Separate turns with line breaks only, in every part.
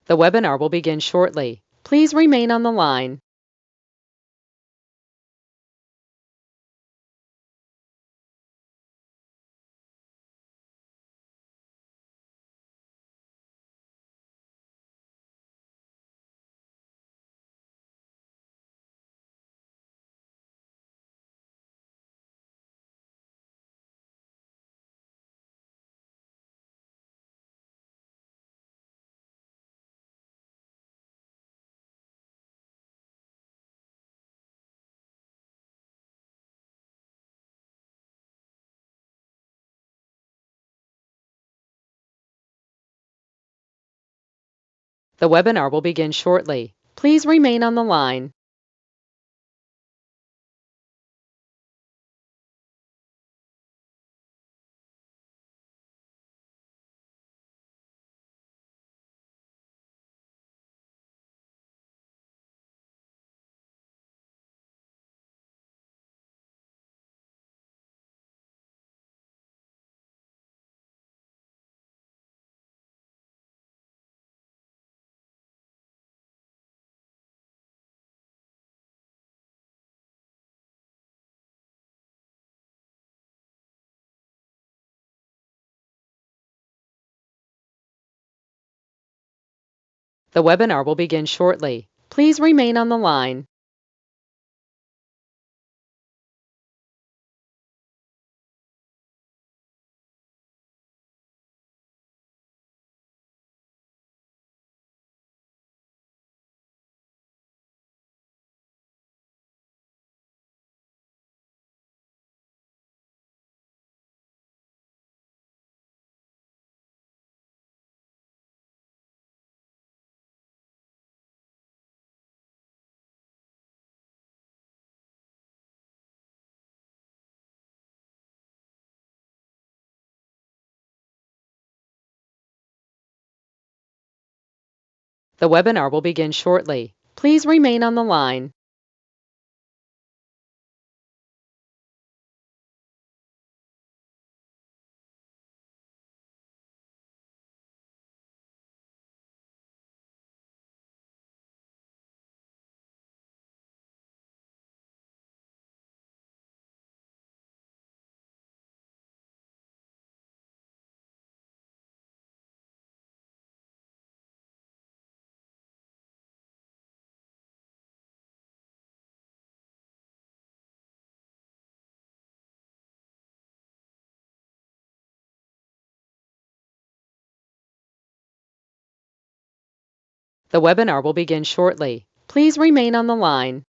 The webinar will begin shortly. Please remain on the line. The webinar will begin shortly. Please remain on the line. The webinar will begin shortly. Please remain on the line. The webinar will begin shortly. Please remain on the line. The webinar will begin shortly. Please remain on the line.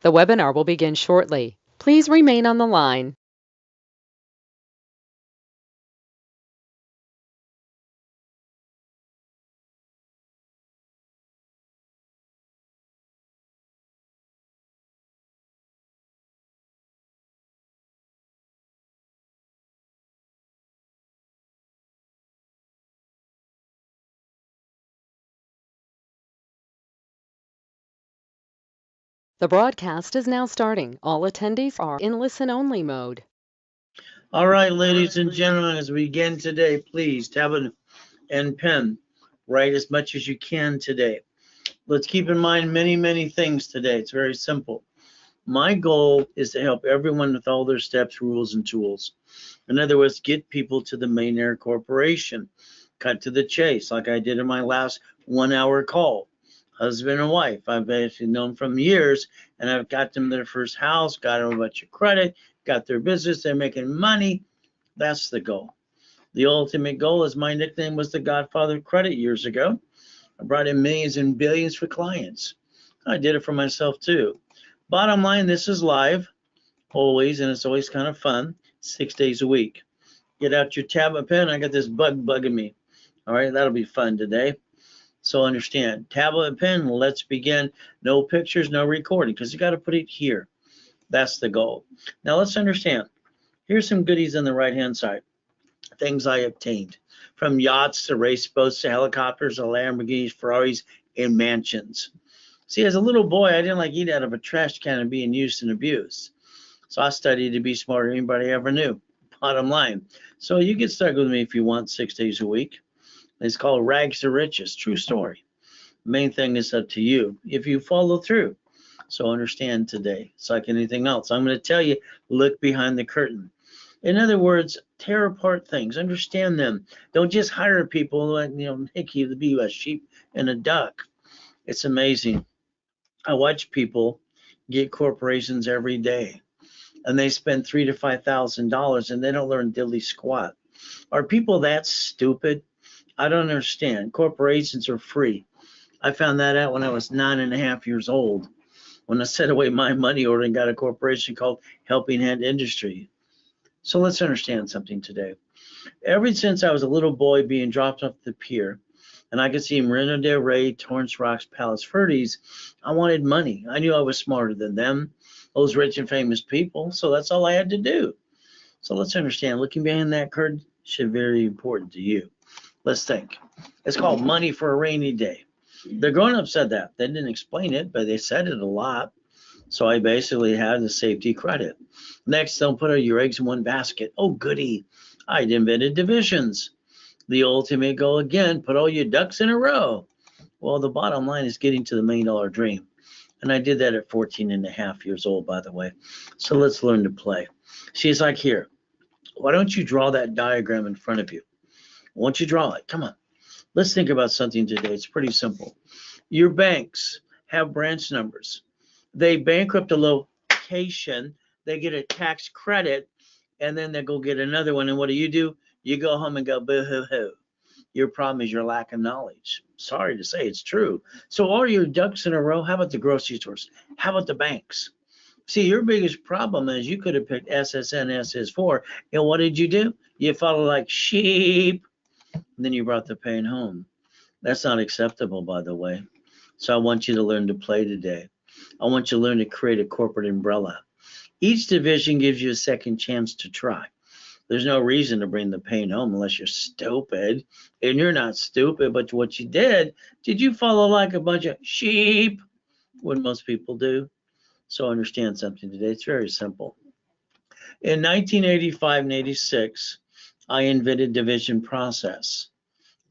The webinar will begin shortly. Please remain on the line. The broadcast is now starting. All attendees are in listen-only mode.
All right, ladies and gentlemen, as we begin today, please tablet and pen. Write as much as you can today. Let's keep in mind many things today. It's very simple. My goal is to help everyone with all their steps, rules, and tools. In other words, get people to the Millionaire Corporation. Cut to the chase, like I did in my last 1-hour call. Husband and wife, I've actually known from years, and I've got them their first house, got them a bunch of credit, got their business, they're making money. That's the goal. The ultimate goal is my nickname was the Godfather of Credit years ago. I brought in millions and billions for clients. I did it for myself too. Bottom line, this is live always, and it's always kind of fun, 6 days a week. Get out your tab and pen. I got this bug bugging me. All right, that'll be fun today. So understand, tablet and pen, let's begin. No pictures, no recording, because you got to put it here. That's the goal. Now let's understand. Here's some goodies on the right-hand side. Things I obtained, from yachts to race boats to helicopters to Lamborghinis, Ferraris, and mansions. See, as a little boy, I didn't like eating out of a trash can and being used and abused. So I studied to be smarter than anybody ever knew. Bottom line. So you get stuck with me if you want, 6 days a week. It's called Rags to Riches. True story. Main thing is up to you if you follow through. So understand today, it's like anything else. I'm going to tell you, look behind the curtain. In other words, tear apart things, understand them. Don't just hire people like, make you be a sheep and a duck. It's amazing. I watch people get corporations every day, and they spend $3,000 to $5,000 and they don't learn diddly squat. Are people that stupid? I don't understand. Corporations are free. I found that out when I was 9.5 years old, when I set away my money order and got a corporation called Helping Hand Industry. So let's understand something today. Ever since I was a little boy being dropped off the pier, and I could see Marina del Rey, Torrance Rocks, Palos Verdes, I wanted money. I knew I was smarter than them, those rich and famous people, so that's all I had to do. So let's understand, looking behind that curtain should be very important to you. Let's think. It's called money for a rainy day. The grown-ups said that. They didn't explain it, but they said it a lot. So I basically had the safety credit. Next, don't put all your eggs in one basket. Oh, goody. I'd invented divisions. The ultimate goal again, put all your ducks in a row. Well, the bottom line is getting to the $1 million dream. And I did that at 14.5 years old, by the way. So let's learn to play. See, it's like here. Why don't you draw that diagram in front of you? Won't you draw it? Come on. Let's think about something today. It's pretty simple. Your banks have branch numbers. They bankrupt a location. They get a tax credit, and then they go get another one. And what do? You go home and go, boo-hoo-hoo. Your problem is your lack of knowledge. Sorry to say, it's true. So all your ducks in a row, how about the grocery stores? How about the banks? See, your biggest problem is you could have picked SSN, SS4, and what did you do? You followed like sheep. And then you brought the pain home. That's not acceptable, by the way. So I want you to learn to play today. I want you to learn to create a corporate umbrella. Each division gives you a second chance to try. There's no reason to bring the pain home unless you're stupid. And you're not stupid, but what you did you follow like a bunch of sheep? What most people do. So understand something today. It's very simple. In 1985 and 86, I invented division process.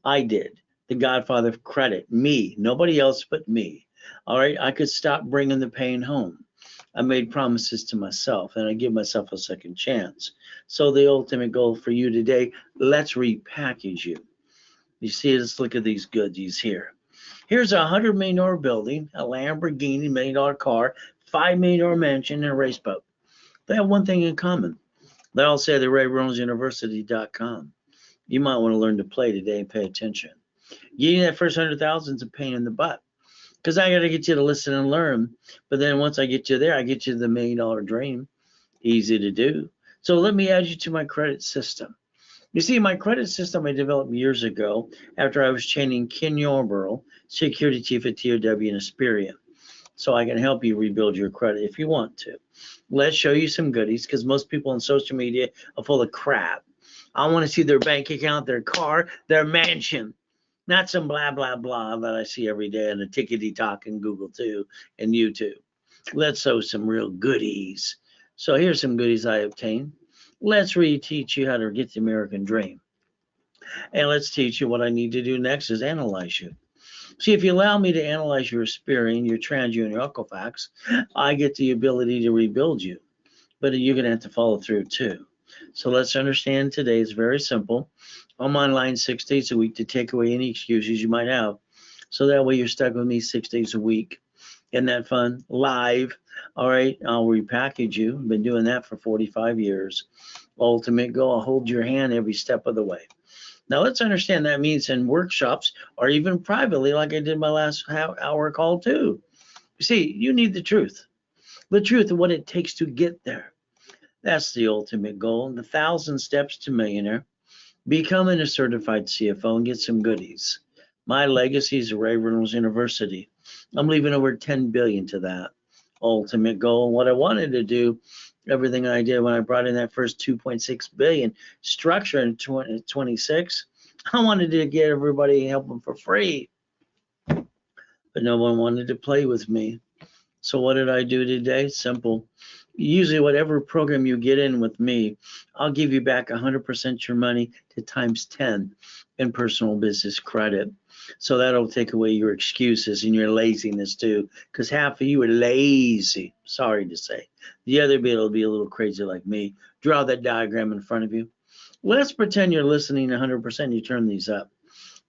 I did. The godfather of credit. Me. Nobody else but me. All right. I could stop bringing the pain home. I made promises to myself, and I give myself a second chance. So the ultimate goal for you today, let's repackage you. You see, let's look at these goodies here. Here's a $100 million building, a Lamborghini $1 million car, $5 million mansion, and a race boat. They have one thing in common. They all say they're RayReynoldsUniversity.com. You might want to learn to play today and pay attention. Getting that first 100,000 is a pain in the butt, because I got to get you to listen and learn. But then once I get you there, I get you to the $1 million dream. Easy to do. So let me add you to my credit system. You see, my credit system I developed years ago after I was training Ken Yarborough, security chief at TOW in Aspiria. So I can help you rebuild your credit if you want to. Let's show you some goodies, because most people on social media are full of crap. I want to see their bank account, their car, their mansion, not some blah, blah, blah that I see every day on the tickety talk and Google too and YouTube. Let's show some real goodies. So here's some goodies I obtained. Let's reteach you how to get the American dream. And let's teach you what I need to do next is analyze you. See, if you allow me to analyze your Aspirian, your Transio, and your Equifax, I get the ability to rebuild you. But you're going to have to follow through too. So let's understand today is very simple. I'm online 6 days a week to take away any excuses you might have. So that way you're stuck with me 6 days a week. Isn't that fun? Live. All right, I'll repackage you. I've been doing that for 45 years. Ultimate goal, I'll hold your hand every step of the way. Now let's understand that means in workshops or even privately, like I did my last hour call too. You see, you need the truth. the truth of what it takes to get there. That's the ultimate goal. The 1,000 steps to millionaire. Becoming a certified CFO and get some goodies. My legacy is Ray Reynolds University. I'm leaving over 10 billion to that ultimate goal. What I wanted to do, everything I did when I brought in that first 2.6 billion structure in 2026, I wanted to get everybody help them for free, but no one wanted to play with me. So what did I do today? Simple. Usually whatever program you get in with me, I'll give you back 100% your money to times 10 in personal business credit. So that'll take away your excuses and your laziness too, because half of you are lazy, sorry to say. The other bit will be a little crazy like me. Draw that diagram in front of you. Let's pretend you're listening 100%, you turn these up.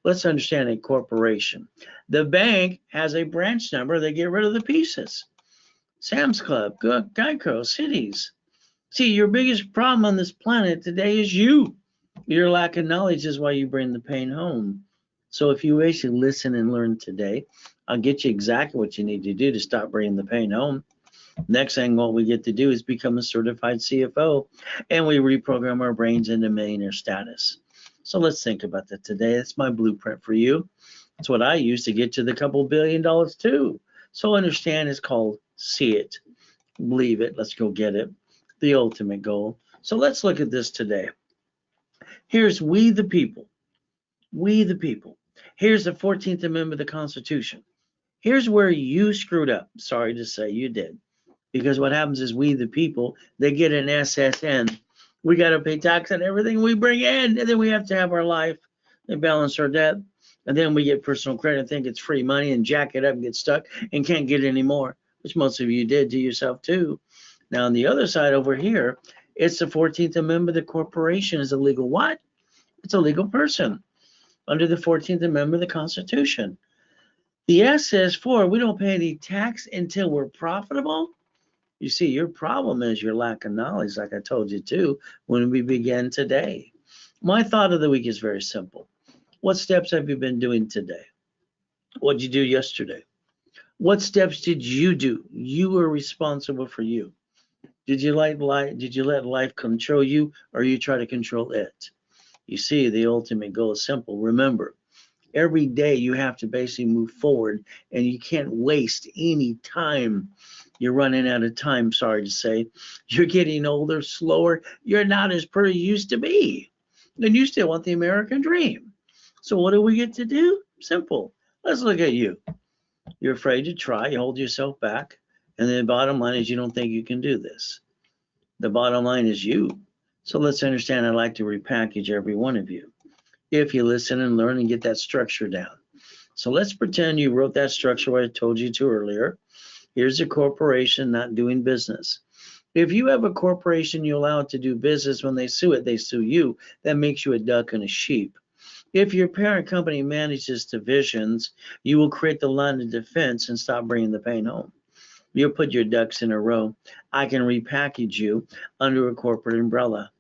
Let's understand a corporation. The bank has a branch number, they get rid of the pieces. Sam's Club, Geico, cities. See, your biggest problem on this planet today is you. Your lack of knowledge is why you bring the pain home. So if you actually listen and learn today, I'll get you exactly what you need to do to stop bringing the pain home. Next thing what we get to do is become a certified CFO, and we reprogram our brains into millionaire status. So let's think about that today. That's my blueprint for you. It's what I use to get to the couple $1 billion too. So understand it's called see it, believe it, let's go get it, the ultimate goal. So let's look at this today. Here's we the people. We the people. Here's the 14th Amendment of the Constitution. Here's where you screwed up. Sorry to say you did. Because what happens is we the people, they get an SSN. We got to pay tax on everything we bring in, and then we have to have our life and balance our debt. And then we get personal credit and think it's free money and jack it up and get stuck and can't get any more, which most of you did to yourself too. Now on the other side over here, it's the 14th Amendment. The corporation is a legal what? It's a legal person under the 14th Amendment of the Constitution. The S says for we don't pay any tax until we're profitable. You see, your problem is your lack of knowledge, like I told you too, when we began today. My thought of the week is very simple. What steps have you been doing today? What did you do yesterday? What steps did you do? You were responsible for you. Did you let life control you, or you try to control it? You see, the ultimate goal is simple. Remember, every day you have to basically move forward, and you can't waste any time. You're running out of time, sorry to say. You're getting older, slower. You're not as per you used to be. And you still want the American dream. So what do we get to do? Simple. Let's look at you. You're afraid to try. You hold yourself back. And the bottom line is you don't think you can do this. The bottom line is you. So let's understand I'd like to repackage every one of you if you listen and learn and get that structure down. So let's pretend you wrote that structure what I told you to earlier. Here's a corporation not doing business. If you have a corporation, you allow it to do business. When they sue it, they sue you. That makes you a duck and a sheep. If your parent company manages divisions, you will create the line of defense and stop bringing the pain home. You'll put your ducks in a row. I can repackage you under a corporate umbrella.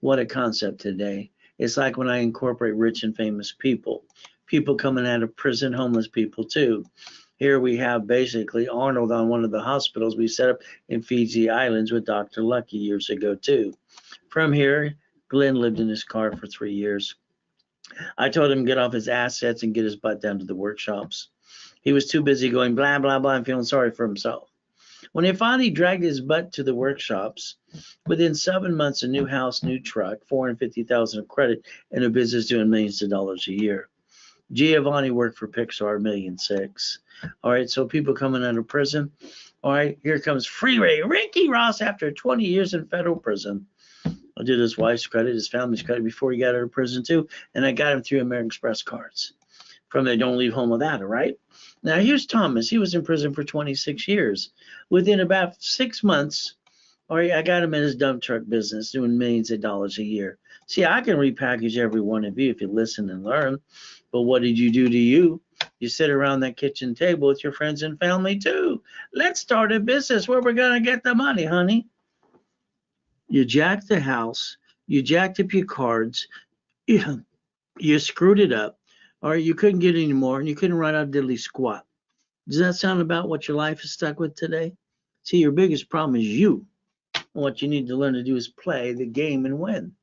What a concept today. It's like when I incorporate rich and famous people. People coming out of prison, homeless people too. Here we have basically Arnold on one of the hospitals we set up in Fiji Islands with Dr. Lucky years ago too. From here, Glenn lived in his car for 3 years. I told him to get off his assets and get his butt down to the workshops. He was too busy going blah, blah, blah, and feeling sorry for himself. When he finally dragged his butt to the workshops, within 7 months, a new house, new truck, $450,000 of credit, and a business doing millions of dollars a year. Giovanni worked for Pixar, $1.6 million. All right, so people coming out of prison. All right, here comes Free Ray, Ricky Ross, after 20 years in federal prison. I did his wife's credit, his family's credit before he got out of prison too, and I got him through American Express cards. From there, don't leave home without it, right? Now here's Thomas. He was in prison for 26 years. Within about 6 months, all right, I got him in his dump truck business, doing millions of dollars a year. See, I can repackage every one of you if you listen and learn. But what did you do to you? You sit around that kitchen table with your friends and family too. Let's start a business where we're gonna get the money, honey. You jacked the house, you jacked up your cards, you screwed it up, or you couldn't get any more, and you couldn't write out diddly squat. Does that sound about what your life is stuck with today? See, your biggest problem is you. And what you need to learn to do is play the game and win.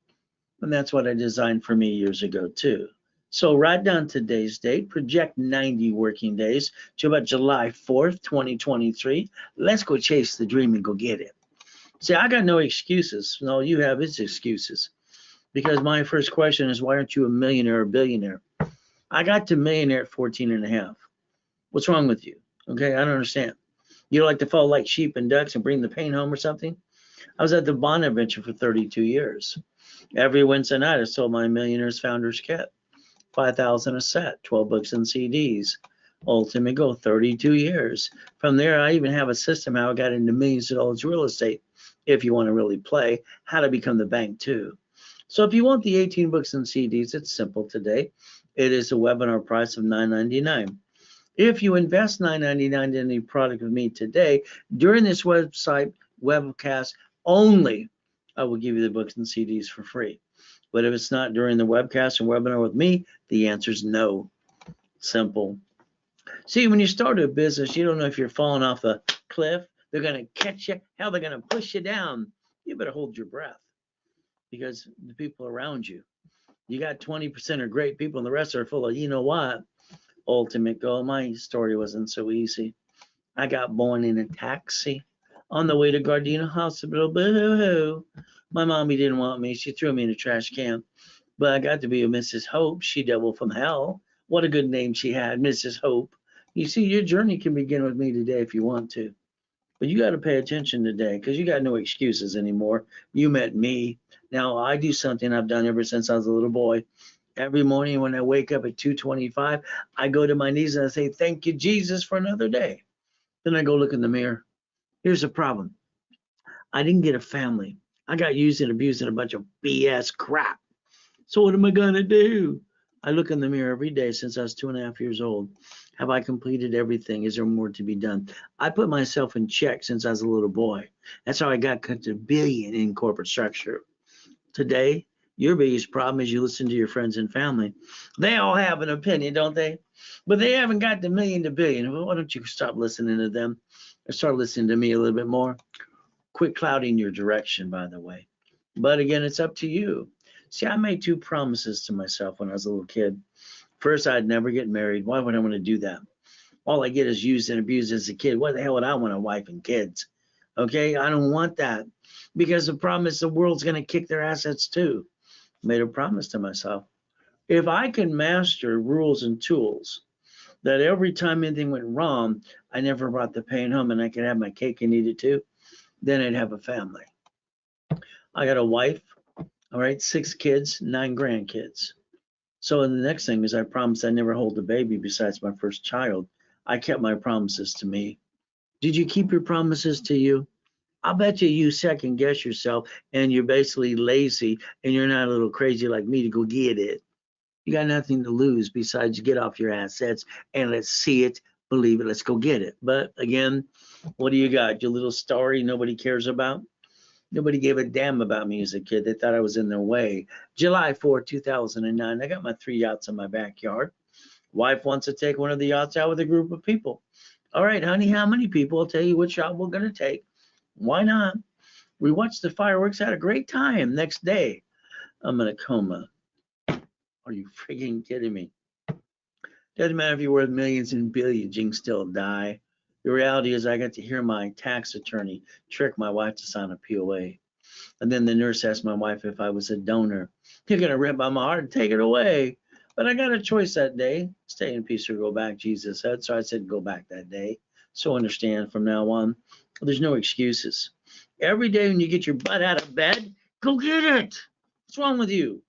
And that's what I designed for me years ago, too. So write down today's date, project 90 working days to about July 4th, 2023. Let's go chase the dream and go get it. See, I got no excuses. All you have is excuses. Because my first question is, why aren't you a millionaire or billionaire? I got to millionaire at 14 and a half. What's wrong with you? Okay, I don't understand. You don't like to follow like sheep and ducks and bring the pain home or something? I was at the Bond Adventure for 32 years. Every Wednesday night, I sold my Millionaires Founders Kit. 5,000 a set, 12 books and CDs. Ultimate goal, 32 years. From there, I even have a system how I got into millions of dollars real estate. If you want to really play, how to become the bank too. So if you want the 18 books and CDs, it's simple today. It is a webinar price of $9.99. If you invest $9.99 in any product with me today, during this webcast only, I will give you the books and CDs for free. But if it's not during the webcast and webinar with me, the answer is no. Simple. See, when you start a business, you don't know if you're falling off a cliff. They're going to catch you. How they're going to push you down. You better hold your breath because the people around you, you got 20% are great people and the rest are full of, you know what? Ultimate goal. My story wasn't so easy. I got born in a taxi on the way to Gardena Hospital. Boo-hoo. My mommy didn't want me. She threw me in a trash can. But I got to be a Mrs. Hope, she devil from hell. What a good name she had, Mrs. Hope. You see, your journey can begin with me today if you want to. But you got to pay attention today because you got no excuses anymore. You met me. Now, I do something I've done ever since I was a little boy. Every morning when I wake up at 2:25, I go to my knees and I say, thank you, Jesus, for another day. Then I go look in the mirror. Here's the problem. I didn't get a family. I got used and abused in a bunch of BS crap. So what am I going to do? I look in the mirror every day since I was 2.5 years old. Have I completed everything? Is there more to be done? I put myself in check since I was a little boy. That's how I got cut to $1 billion in corporate structure. Today, your biggest problem is you listen to your friends and family. They all have an opinion, don't they? But they haven't got the million to billion. Well, why don't you stop listening to them and start listening to me a little bit more? Quit clouding your direction, by the way. But again, it's up to you. See, I made 2 promises to myself when I was a little kid. First, I'd never get married. Why would I want to do that? All I get is used and abused as a kid. What the hell would I want a wife and kids? Okay, I don't want that because the problem is the world's going to kick their assets too. Made a promise to myself. If I can master rules and tools that every time anything went wrong, I never brought the pain home and I could have my cake and eat it too, then I'd have a family. I got a wife, all right, 6 kids, 9 grandkids. So the next thing is I promised I'd never hold a baby besides my first child. I kept my promises to me. Did you keep your promises to you? I'll bet you second guess yourself and you're basically lazy and you're not a little crazy like me to go get it. You got nothing to lose besides get off your assets and let's see it, believe it, let's go get it. But again, what do you got? Your little story nobody cares about? Nobody gave a damn about me as a kid. They thought I was in their way. July 4, 2009, I got my 3 yachts in my backyard. Wife wants to take one of the yachts out with a group of people. All right, honey, how many people? I'll tell you which yacht we're going to take. Why not? We watched the fireworks, had a great time. Next day, I'm in a coma. Are you freaking kidding me? Doesn't matter if you're worth millions and billions, you can still die. The reality is I got to hear my tax attorney trick my wife to sign a POA. And then the nurse asked my wife if I was a donor. You're going to rip out my heart and take it away. But I got a choice that day. Stay in peace or go back, Jesus said. So I said go back that day. So understand from now on, there's no excuses. Every day when you get your butt out of bed, go get it. What's wrong with you?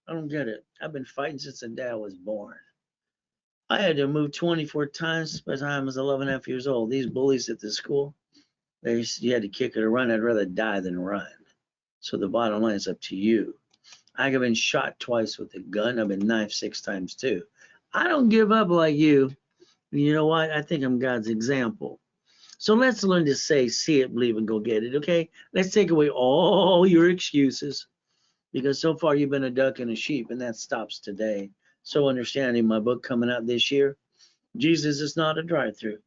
I don't get it. I've been fighting since the day I was born. I had to move 24 times by the time I was 11.5 years old. These bullies at the school, you had to kick it or run. I'd rather die than run. So the bottom line is up to you. I have been shot twice with a gun. I've been knifed 6 times too. I don't give up like you. You know what? I think I'm God's example. So let's learn to say, see it, believe, and go get it, okay? Let's take away all your excuses because so far you've been a duck and a sheep, and that stops today. So understanding my book coming out this year, Jesus is not a drive-through.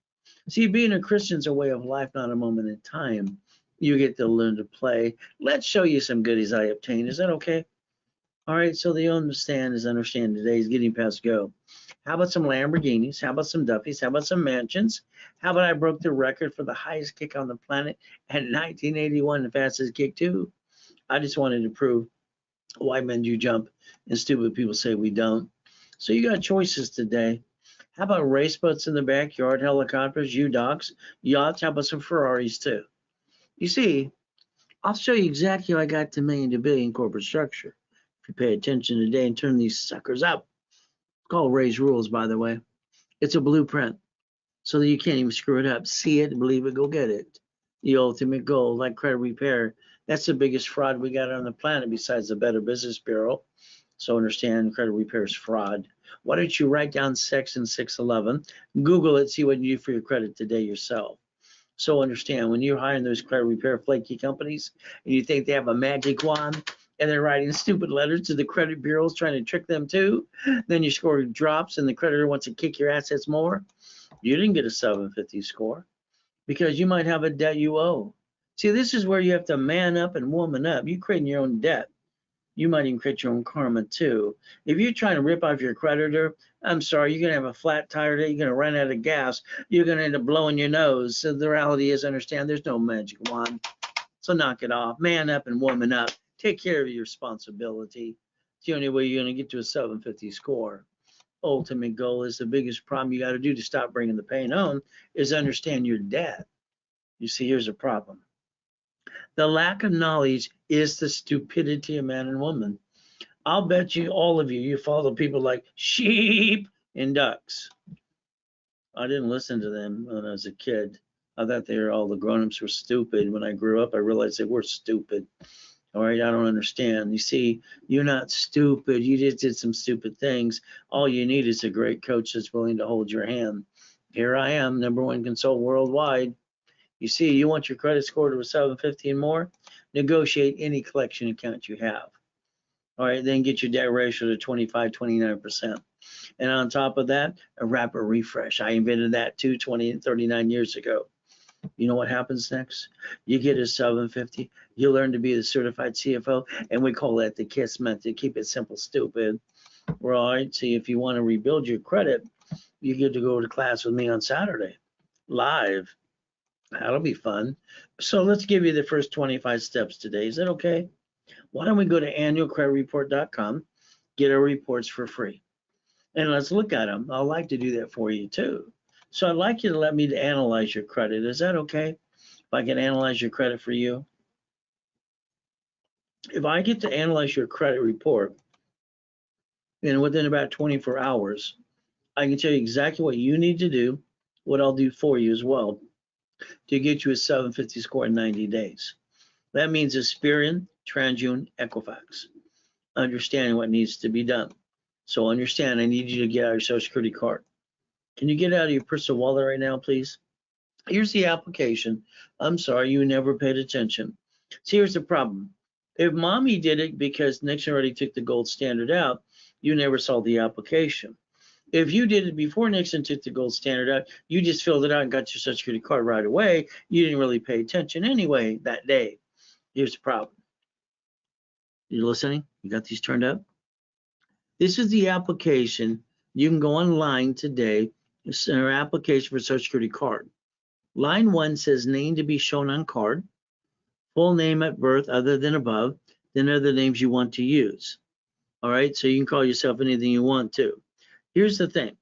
See, being a Christian's a way of life, not a moment in time. You get to learn to play. Let's show you some goodies I obtained. Is that okay? All right, so the understand today is getting past go. How about some Lamborghinis? How about some Duffys? How about some mansions? How about I broke the record for the highest kick on the planet at 1981, the fastest kick too? I just wanted to prove why men do jump and stupid people say we don't. So you got choices today. How about race boats in the backyard, helicopters, U-Docks, yachts? How about some Ferraris too? You see, I'll show you exactly how I got to million to billion corporate structure. If you pay attention today and turn these suckers up, it's called Ray's Rules, by the way. It's a blueprint so that you can't even screw it up. See it, believe it, go get it. The ultimate goal, like credit repair, that's the biggest fraud we got on the planet besides the Better Business Bureau. So understand credit repair is fraud. Why don't you write down Section 611, Google it, see what you do for your credit today yourself. So understand, when you're hiring those credit repair flaky companies and you think they have a magic wand and they're writing stupid letters to the credit bureaus trying to trick them too, then your score drops and the creditor wants to kick your assets more. You didn't get a 750 score because you might have a debt you owe. See, this is where you have to man up and woman up. You create your own debt. You might even create your own karma too. If you're trying to rip off your creditor, I'm sorry, you're gonna have a flat tire today, you're gonna run out of gas, you're gonna end up blowing your nose. So the reality is, understand there's no magic wand. So knock it off, man up and woman up. Take care of your responsibility. It's the only way you're gonna get to a 750 score. Ultimate goal is the biggest problem you gotta do to stop bringing the pain home is understand your debt. You see, here's a problem. The lack of knowledge is the stupidity of man and woman. I'll bet you, all of you, you follow people like sheep and ducks. I didn't listen to them when I was a kid. I thought they were all the grown-ups were stupid. When I grew up, I realized they were stupid. All right, I don't understand. You see, you're not stupid. You just did some stupid things. All you need is a great coach that's willing to hold your hand. Here I am, #1 consultant worldwide. You see, you want your credit score to a 750 and more, negotiate any collection account you have. All right, then get your debt ratio to 25, 29%. And on top of that, a rapid refresh. I invented that too 20 and 39 years ago. You know what happens next? You get a 750, you learn to be the certified CFO, and we call that the KISS method. Keep it simple, stupid. Right, see, if you want to rebuild your credit, you get to go to class with me on Saturday, live. That'll be fun. So let's give you the first 25 steps today. Is that okay? Why don't we go to annualcreditreport.com, get our reports for free, and let's look at them. I'd like to do that for you too. So I'd like you to let me to analyze your credit. Is that okay? If I can analyze your credit for you? If I get to analyze your credit report, and within about 24 hours, I can tell you exactly what you need to do, what I'll do for you as well, to get you a 750 score in 90 days. That means Experian, TransUnion, Equifax. Understanding what needs to be done. So understand, I need you to get out your Social Security card. Can you get out of your personal wallet right now, please? Here's the application. I'm sorry, you never paid attention. See, here's the problem. If mommy did it because Nixon already took the gold standard out, you never saw the application. If you did it before Nixon took the gold standard out, you just filled it out and got your Social Security card right away. You didn't really pay attention anyway that day. Here's the problem. You listening? You got these turned up? This is the application. You can go online today. It's our application for Social Security card. Line 1 says name to be shown on card, full name at birth other than above, then other names you want to use. All right, so you can call yourself anything you want to. Here's the thing.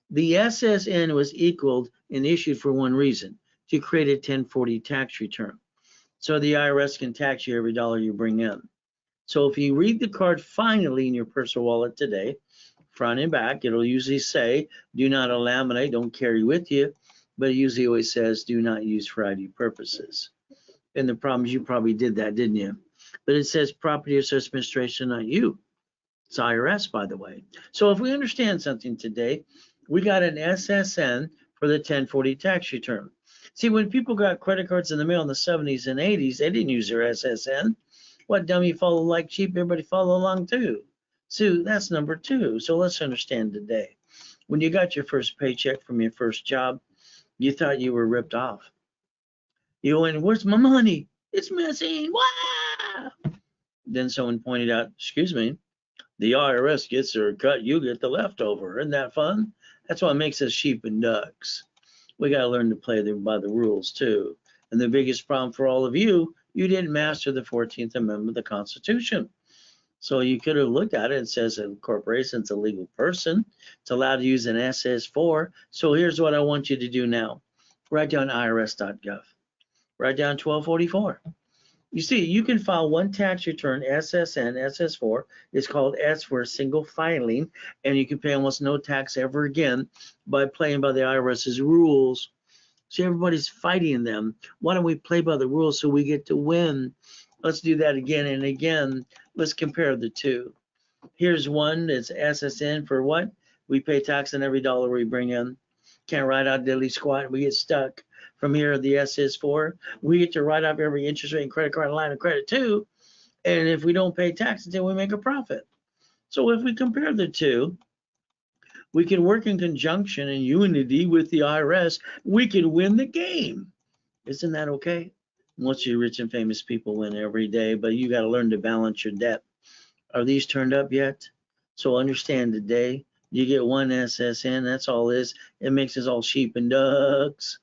The SSN was equaled and issued for one reason, to create a 1040 tax return. So the IRS can tax you every dollar you bring in. So if you read the card finally in your personal wallet today, front and back, it'll usually say, do not laminate, don't carry with you, but it usually always says, do not use for ID purposes. And the problem is you probably did that, didn't you? But it says Property Assessment Administration, not you. It's IRS, by the way. So if we understand something today, we got an SSN for the 1040 tax return. See, when people got credit cards in the mail in the 70s and 80s, they didn't use their SSN. What dummy follow like sheep? Everybody follow along too. So that's number 2. So let's understand today. When you got your first paycheck from your first job, You thought you were ripped off. You went, where's my money? It's missing. Wah! Then someone pointed out, excuse me, the IRS gets their cut, you get the leftover. Isn't that fun? That's what makes us sheep and ducks. We got to learn to play by the rules too. And the biggest problem for all of you, you didn't master the 14th Amendment of the Constitution. So you could have looked at it. It says a corporation is a legal person. It's allowed to use an SS4. So here's what I want you to do now. Write down irs.gov. Write down 1244. You see, you can file one tax return, SSN, SS4. It's called S for single filing, and you can pay almost no tax ever again by playing by the IRS's rules. See, everybody's fighting them. Why don't we play by the rules so we get to win? Let's do that again and again. Let's compare the two. Here's one that's SSN for what? We pay tax on every dollar we bring in. Can't write out diddly squat. We get stuck. From here, the SS4, we get to write off every interest rate and credit card line of credit too. And if we don't pay tax until we make a profit. So if we compare the two, we can work in conjunction and unity with the IRS. We can win the game. Isn't that okay? Most of you rich and famous people win every day, but you got to learn to balance your debt. Are these turned up yet? So understand today, you get one SSN, that's all it is. It makes us all sheep and ducks.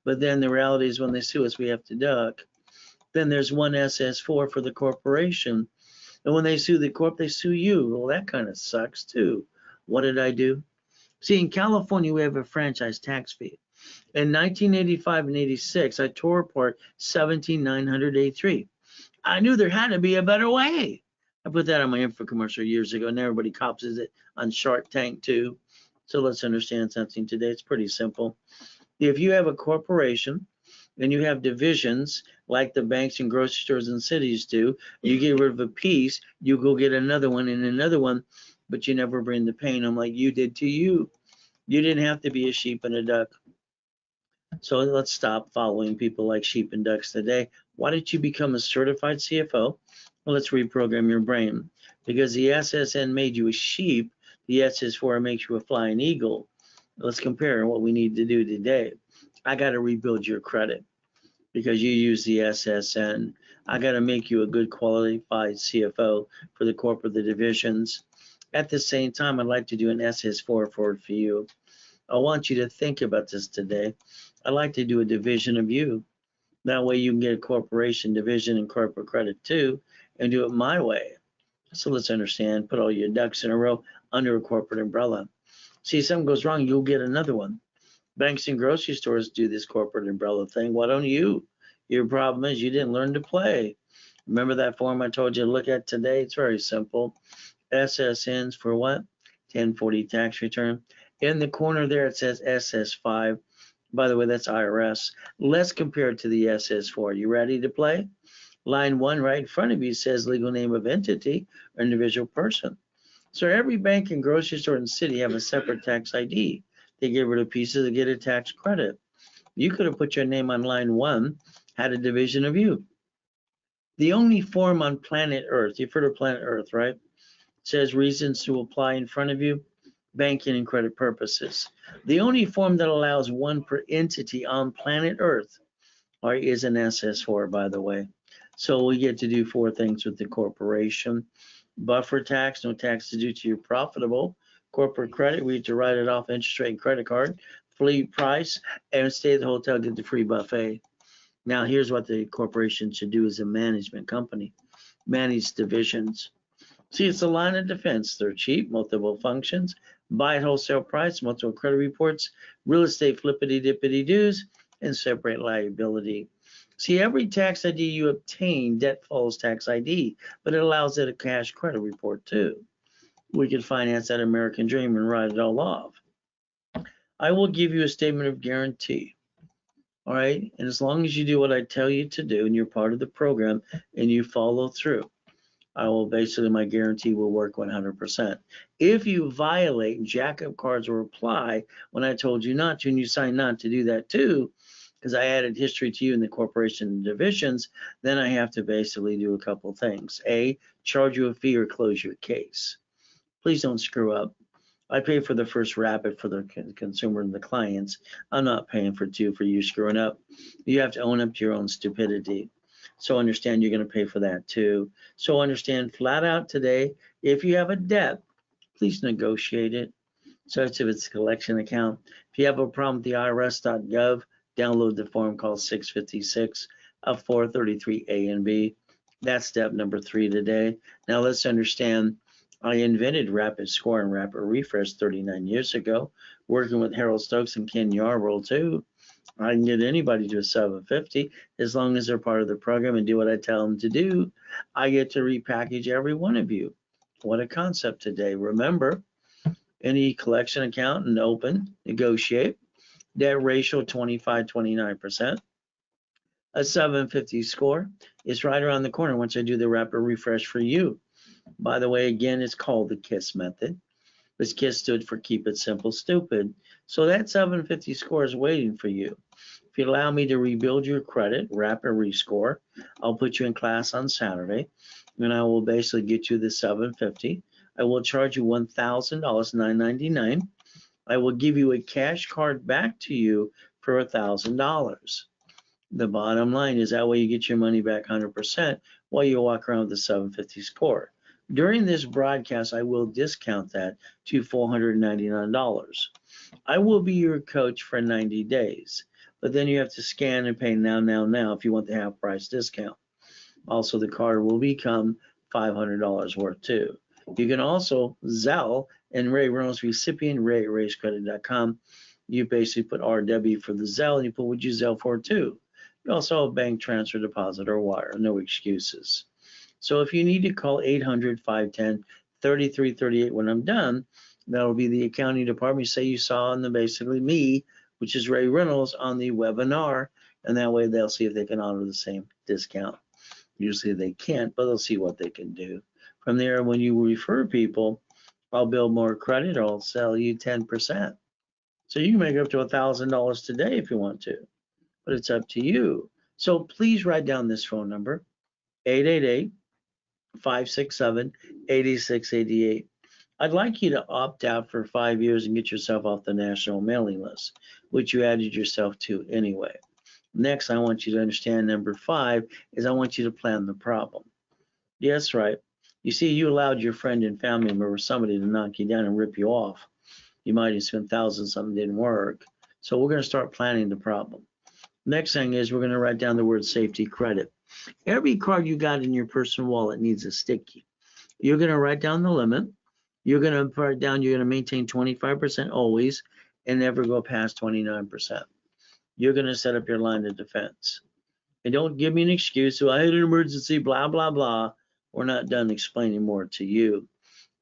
But then the reality is when they sue us, we have to duck. Then there's one SS4 for the corporation. And when they sue the corp, they sue you. Well, that kind of sucks too. What did I do? See, in California, we have a franchise tax fee. In 1985 and 86, I tore apart 17983. I knew there had to be a better way. I put that on my info commercial years ago, and everybody cops it on Shark Tank too. So let's understand something today. It's pretty simple. If you have a corporation and you have divisions like the banks and grocery stores and cities do, you get rid of a piece, you go get another one and another one, but you never bring the pain home like you did to you. You didn't have to be a sheep and a duck. So let's stop following people like sheep and ducks today. Why don't you become a certified CFO? Well, let's reprogram your brain. Because the SSN made you a sheep, the SS4 makes you a flying eagle. Let's compare what we need to do today. I got to rebuild your credit because you use the SSN. I got to make you a good qualified CFO for the corporate divisions. At the same time, I'd like to do an SS4 for you. I want you to think about this today. I'd like to do a division of you. That way you can get a corporation division and corporate credit too and do it my way. So let's understand, put all your ducks in a row under a corporate umbrella. See, if something goes wrong, you'll get another one. Banks and grocery stores do this corporate umbrella thing. Why don't you? Your problem is you didn't learn to play. Remember that form I told you to look at today? It's very simple. SSNs for what? 1040 tax return. In the corner there, it says SS5. By the way, that's IRS. Let's compare it to the SS4. You ready to play? Line 1 right in front of you says legal name of entity or individual person. So every bank and grocery store and city have a separate tax ID. They get rid of pieces to get a tax credit. You could have put your name on line 1, had a division of you. The only form on planet Earth, you've heard of planet Earth, right? It says reasons to apply in front of you, banking and credit purposes. The only form that allows one per entity on planet Earth is an SS4, by the way. So we get to do 4 things with the corporation. Buffer tax, no tax to do to your profitable. Corporate credit, we get to write it off interest rate and credit card. Fleet price, and stay at the hotel, get the free buffet. Now here's what the corporation should do as a management company. Manage divisions. See, it's a line of defense. They're cheap, multiple functions, buy at wholesale price, multiple credit reports, real estate flippity-dippity doos, and separate liability. See, every tax ID you obtain, debt follows tax ID, but it allows it a cash credit report too. We can finance that American dream and write it all off. I will give you a statement of guarantee. All right, and as long as you do what I tell you to do and you're part of the program and you follow through, I will basically, my guarantee will work 100%. If you violate and jack up cards or apply when I told you not to and you sign not to do that too, because I added history to you in the corporation divisions, then I have to basically do a couple things. A, charge you a fee or close your case. Please don't screw up. I pay for the first rapid for the consumer and the clients. I'm not paying for two for you screwing up. You have to own up to your own stupidity. So understand you're going to pay for that too. So understand flat out today, if you have a debt, please negotiate it. So if it's a collection account. If you have a problem with the IRS.gov, download the form called 656 of 433A and B. That's step number 3 today. Now let's understand, I invented rapid score and rapid refresh 39 years ago, working with Harold Stokes and Ken Yarbrough too. I can get anybody to a 750 as long as they're part of the program and do what I tell them to do. I get to repackage every one of you. What a concept today. Remember, any collection account and open, negotiate, debt ratio 25-29%. A 750 score is right around the corner once I do the rapid refresh for you. By the way, again, it's called the KISS method. This KISS stood for Keep It Simple Stupid. So that 750 score is waiting for you. If you allow me to rebuild your credit, rapid rescore, I'll put you in class on Saturday, and I will basically get you the 750. I will charge you $1,000, $999. I will give you a cash card back to you for $1,000. The bottom line is that way you get your money back 100% while you walk around with the 750 score. During this broadcast, I will discount that to $499. I will be your coach for 90 days, but then you have to scan and pay now if you want the half price discount. Also, the card will become $500 worth too. You can also Zelle and Ray Reynolds recipient, ray@racecredit.com. You basically put RW for the Zelle and you put what you Zelle for too. You also have bank transfer, deposit, or wire, no excuses. So if you need to call 800-510-3338 when I'm done, that'll be the accounting department. Say you saw on the basically me, which is Ray Reynolds, on the webinar, and that way they'll see if they can honor the same discount. Usually they can't, but they'll see what they can do. From there, when you refer people, I'll build more credit or I'll sell you 10%. So you can make up to $1,000 today if you want to, but it's up to you. So please write down this phone number, 888-567-8688. I'd like you to opt out for 5 years and get yourself off the national mailing list, which you added yourself to anyway. Next, I want you to understand number 5 is I want you to plan the problem. Yes, right. You see, you allowed your friend and family member or somebody to knock you down and rip you off. You might have spent thousands, something didn't work. So we're going to start planning the problem. Next thing is we're going to write down the word safety credit. Every card you got in your personal wallet needs a sticky. You're going to write down the limit. You're going to write down, you're going to maintain 25% always and never go past 29%. You're going to set up your line of defense. And don't give me an excuse. So I had an emergency, blah, blah, blah. We're not done explaining more to you.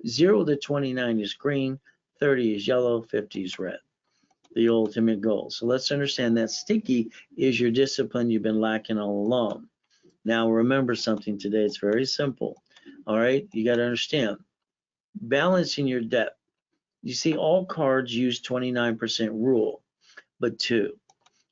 0 to 29 is green, 30 is yellow, 50 is red. The ultimate goal. So let's understand that sticky is your discipline you've been lacking all along. Now remember something today. It's very simple. All right, you got to understand. Balancing your debt. You see, all cards use 29% rule, but 2.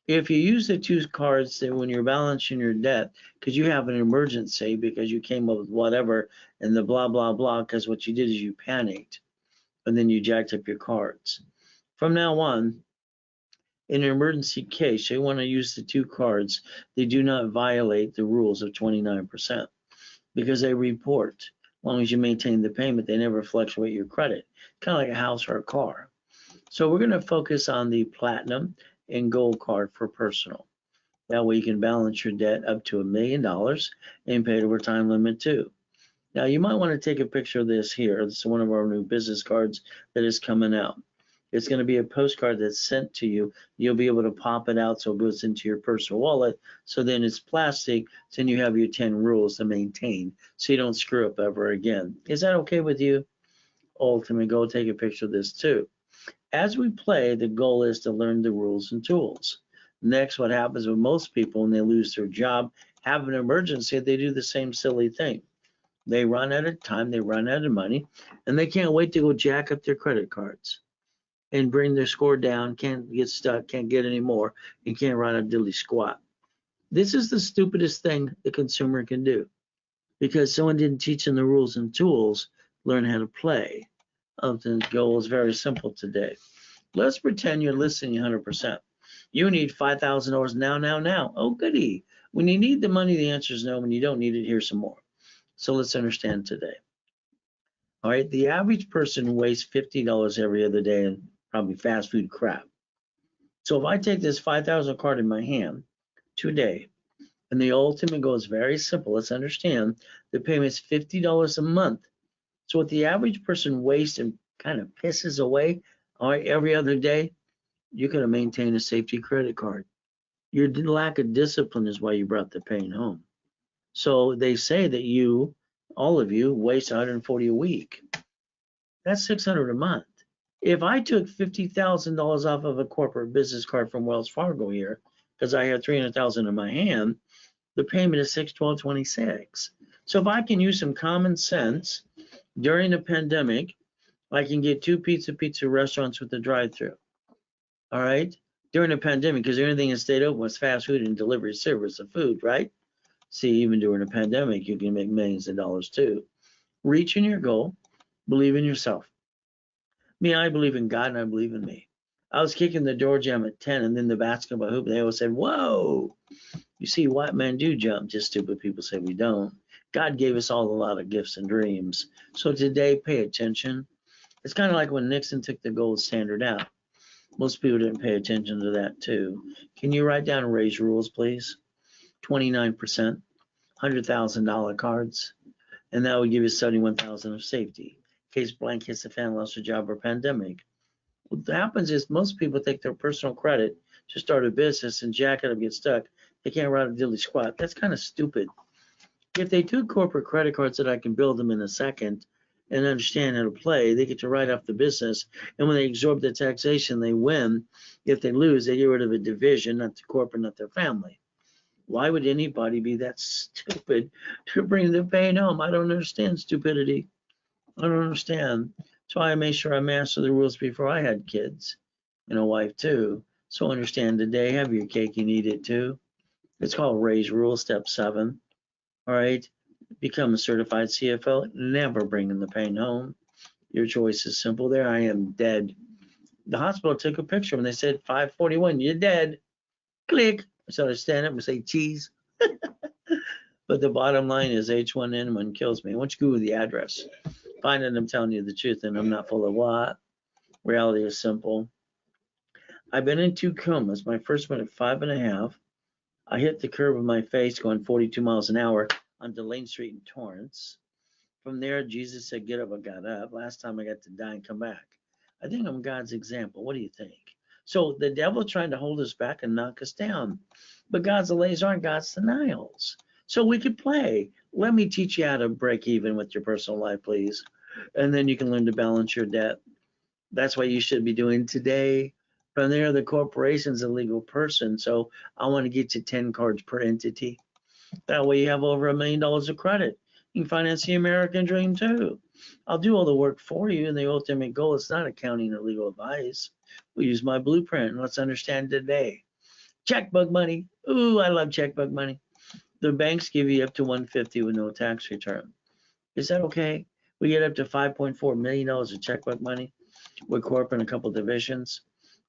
If you use the 2 cards that when you're balancing your debt, because you have an emergency, because you came up with whatever, and the blah, blah, blah, because what you did is you panicked, and then you jacked up your cards. From now on, in an emergency case, you want to use the 2 cards. They do not violate the rules of 29% because they report. As long as you maintain the payment, they never fluctuate your credit. Kind of like a house or a car. So we're going to focus on the platinum and gold card for personal. That way you can balance your debt up to $1 million and pay it over time limit too. Now you might want to take a picture of this here. This is one of our new business cards that is coming out. It's going to be a postcard that's sent to you. You'll be able to pop it out so it goes into your personal wallet. So then it's plastic. Then you have your 10 rules to maintain so you don't screw up ever again. Is that okay with you? Ultimately, go take a picture of this too. As we play, the goal is to learn the rules and tools. Next, what happens with most people when they lose their job, have an emergency, they do the same silly thing. They run out of time, they run out of money, and they can't wait to go jack up their credit cards and bring their score down, can't get stuck, can't get any more, and can't run a diddly squat. This is the stupidest thing the consumer can do because someone didn't teach them the rules and tools, learn how to play. of the goal is very simple today. Let's pretend you're listening 100%. You need $5,000 now. Oh, goody. When you need the money, the answer is no. When you don't need it, here's some more. So let's understand today. All right, the average person wastes $50 every other day in probably fast food crap. So if I take this 5,000 card in my hand today, and the ultimate goal is very simple, let's understand the payment's $50 a month. So what the average person wastes and kind of pisses away, all right, every other day, you could have maintained a safety credit card. Your lack of discipline is why you brought the pain home. So they say that you, all of you, waste 140 a week. That's 600 a month. If I took $50,000 off of a corporate business card from Wells Fargo here, because I have 300,000 in my hand, the payment is 612.26. So if I can use some common sense during the pandemic, I can get two pizza restaurants with a drive-through. All right, during the pandemic, because the only thing that stayed open was fast food and delivery service of food, right? See, even during a pandemic, you can make millions of dollars too. Reaching your goal, believe in yourself. Me, I believe in God and I believe in me. I was kicking the door jam at 10 and then the basketball hoop, they always said, whoa. You see, white men do jump, just stupid people say we don't. God gave us all a lot of gifts and dreams. So today, pay attention. It's kind of like when Nixon took the gold standard out. Most people didn't pay attention to that too. Can you write down Ray's rules, please? 29%, $100,000 cards, and that would give you 71,000 of safety. In case blank hits the fan, lost a job or pandemic. What happens is most people take their personal credit to start a business and jack it up, get stuck. They can't write a dilly squat. That's kind of stupid. If they took corporate credit cards that I can build them in a second and understand how to play, they get to write off the business. And when they absorb the taxation, they win. If they lose, they get rid of a division, not the corporate, not their family. Why would anybody be that stupid to bring the pain home? I don't understand stupidity. I don't understand. That's why I made sure I mastered the rules before I had kids and a wife too. So understand today, have your cake and eat it too. It's called Ray's Rule, step 7. All right. Become a certified CFO. Never bringing the pain home. Your choice is simple. There I am dead. The hospital took a picture and they said 541, you're dead. Click. So I stand up and say cheese. But the bottom line is H1N1 kills me. Once you Google the address, find that I'm telling you the truth and I'm not full of what. Reality is simple. I've been in 2 comas. My first one at 5.5. I hit the curb of my face going 42 miles an hour on Delane Street in Torrance. From there, Jesus said, get up. I got up. Last time I got to die and come back. I think I'm God's example. What do you think? So the devil trying to hold us back and knock us down. But God's delays aren't God's denials. So we could play. Let me teach you how to break even with your personal life, please. And then you can learn to balance your debt. That's what you should be doing today. From there, the corporation's a legal person. So I want to get you 10 cards per entity. That way you have over $1 million of credit. You can finance the American dream too. I'll do all the work for you, and the ultimate goal is not accounting or legal advice. We use my blueprint. Let's understand today. Checkbook money. Ooh, I love checkbook money. The banks give you up to $150 with no tax return. Is that okay? We get up to $5.4 million of checkbook money with corp and a couple divisions.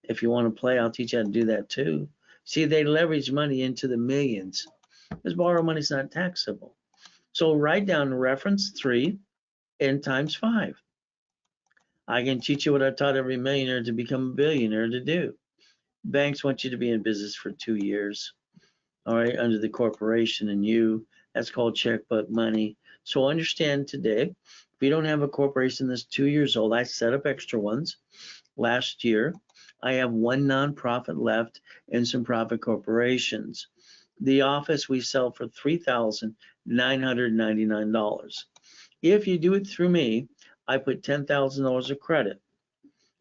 If you want to play, I'll teach you how to do that too. See, they leverage money into the millions. Because borrow money is not taxable. So write down reference 3 and times 5. I can teach you what I taught every millionaire to become a billionaire to do. Banks want you to be in business for 2 years, all right, under the corporation and you. That's called checkbook money. So understand today, if you don't have a corporation that's 2 years old, I set up extra ones. Last year, I have 1 nonprofit left and some profit corporations. The office we sell for $3,999. If you do it through me, I put $10,000 of credit.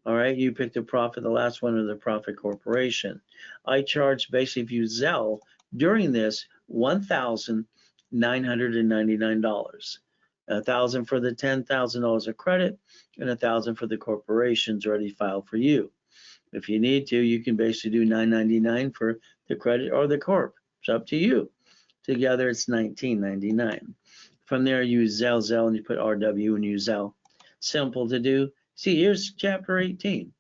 All right, you picked a profit, the last one of the profit corporation. I charge basically if you Zelle during this $1,999. $1,000 for the $10,000 of credit and $1,000 for the corporations already filed for you. If you need to, you can basically do $999 for the credit or the corp. It's up to you. Together, it's $19.99. From there, you use Zelle, and you put RW and use Zelle. Simple to do. See, here's chapter 18.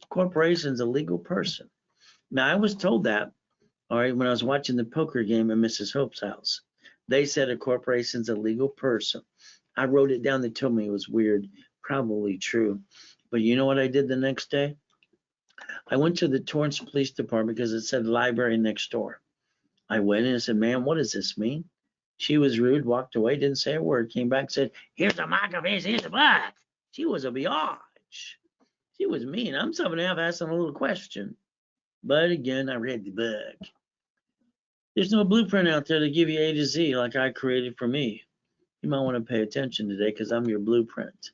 Corporation's a legal person. Now, I was told that, all right, when I was watching the poker game at Mrs. Hope's house. They said a corporation's a legal person. I wrote it down. They told me it was weird. Probably true. But you know what I did the next day? I went to the Torrance Police Department because it said library next door. I went in and said, ma'am, what does this mean? She was rude, walked away, didn't say a word, came back, said, here's a mark of his, here's the blood. She was a biatch. She was mean. I'm 7.5 asking a little question. But again, I read the book. There's no blueprint out there to give you A to Z like I created for me. You might want to pay attention today because I'm your blueprint.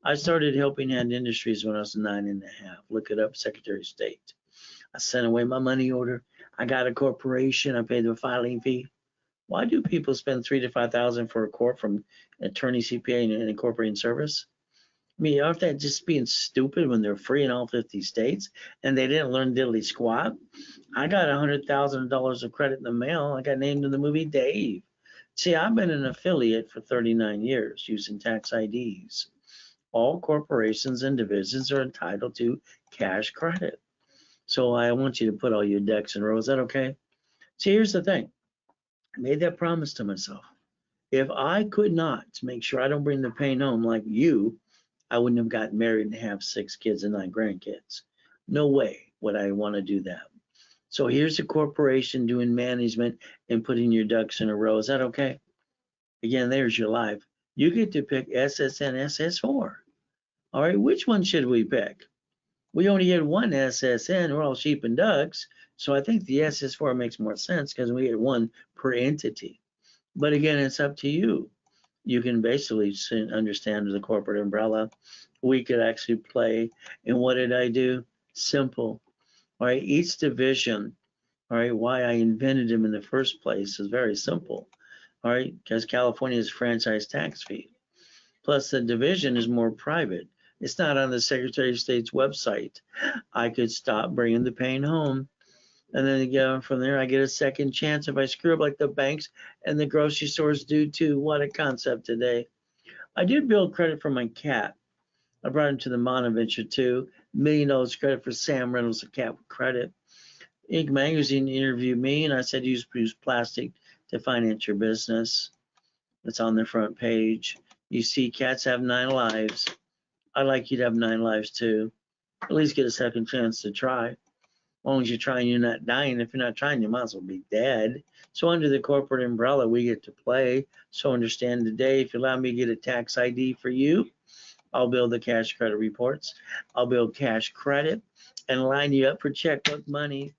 I started Helping Hand Industries when I was 9.5. Look it up, Secretary of State. I sent away my money order. I got a corporation. I paid the filing fee. Why do people spend $3,000 to $5,000 for a court from attorney, CPA, and incorporating service? I mean, aren't that just being stupid when they're free in all 50 states and they didn't learn diddly squat? I got $100,000 of credit in the mail. I got named in the movie Dave. See, I've been an affiliate for 39 years using tax IDs. All corporations and divisions are entitled to cash credit. So I want you to put all your ducks in a row. Is that okay? See, here's the thing. I made that promise to myself. If I could not make sure I don't bring the pain home like you, I wouldn't have gotten married and have 6 kids and 9 grandkids. No way would I want to do that. So here's a corporation doing management and putting your ducks in a row. Is that okay? Again, there's your life. You get to pick SSN, SS4. All right, which one should we pick? We only get one SSN. We're all sheep and ducks. So I think the SS4 makes more sense because we get one per entity. But again, it's up to you. You can basically understand the corporate umbrella. We could actually play. And what did I do? Simple. All right, each division, all right, why I invented them in the first place is very simple. All right, because California's franchise tax fee. Plus the division is more private. It's not on the Secretary of State's website. I could stop bringing the pain home. And then again, from there, I get a second chance if I screw up like the banks and the grocery stores do too. What a concept today. I did build credit for my cat. I brought him to the Monoventure too. $1 million credit for Sam Reynolds, a cat with credit. Inc. magazine interviewed me and I said use plastic to finance your business. It's on the front page. You see cats have 9 lives. I'd like you to have 9 lives too. At least get a second chance to try. As long as you're trying, you're not dying. If you're not trying, you might as well be dead. So under the corporate umbrella, we get to play. So understand today, if you allow me to get a tax ID for you, I'll build the cash credit reports. I'll build cash credit and line you up for checkbook money.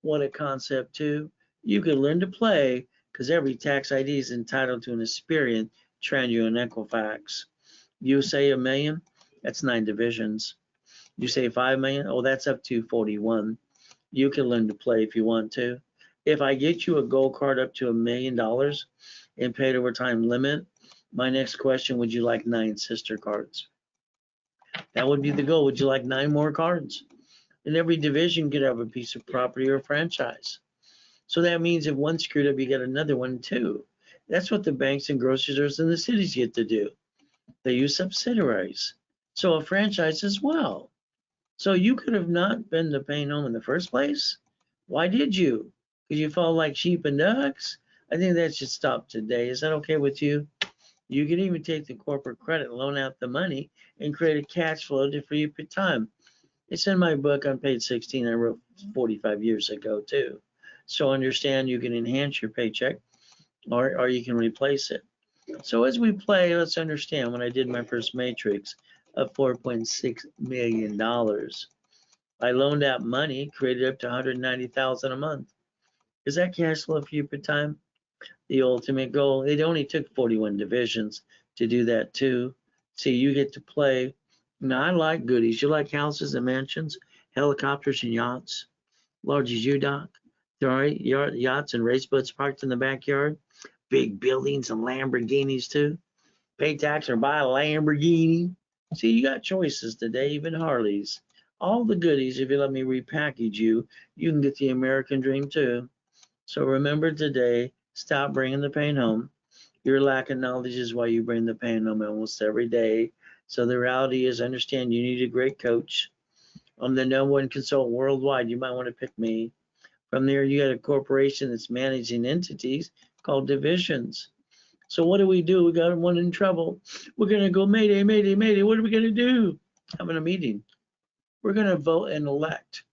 What a concept too. You can learn to play because every tax ID is entitled to an Experian, Tranio, and Equifax. You say $1 million, that's 9 divisions. You say 5 million, oh, that's up to 41. You can learn to play if you want to. If I get you a gold card up to $1 million and paid over time limit, my next question, would you like 9 sister cards? That would be the goal. Would you like 9 more cards? And every division could have a piece of property or a franchise. So that means if one screwed up, you get another one too. That's what the banks and grocery stores in the cities get to do. They use subsidiaries. So a franchise as well. So you could have not been the paying home in the first place. Why did you? Because you fall like sheep and ducks? I think that should stop today. Is that okay with you? You can even take the corporate credit, loan out the money, and create a cash flow to free up your time. It's in my book on page 16. I wrote 45 years ago too. So understand you can enhance your paycheck or you can replace it. So as we play, let's understand when I did my first matrix of $4.6 million. I loaned out money, created up to $190,000 a month. Is that cash flow for you per time? The ultimate goal. It only took 41 divisions to do that too. See, you get to play. Now, I like goodies. You like houses and mansions, helicopters and yachts, large as you, Doc. There are yachts and race boats parked in the backyard, big buildings and Lamborghinis too. Pay tax or buy a Lamborghini. See, you got choices today, even Harleys. All the goodies, if you let me repackage you, you can get the American dream too. So remember today, stop bringing the pain home. Your lack of knowledge is why you bring the pain home almost every day. So the reality is, understand you need a great coach. I'm the #1 consultant worldwide. You might want to pick me. From there, you got a corporation that's managing entities called divisions. So what do? We got one in trouble. We're going to go, mayday, mayday, mayday. What are we going to do? Having a meeting. We're going to vote and elect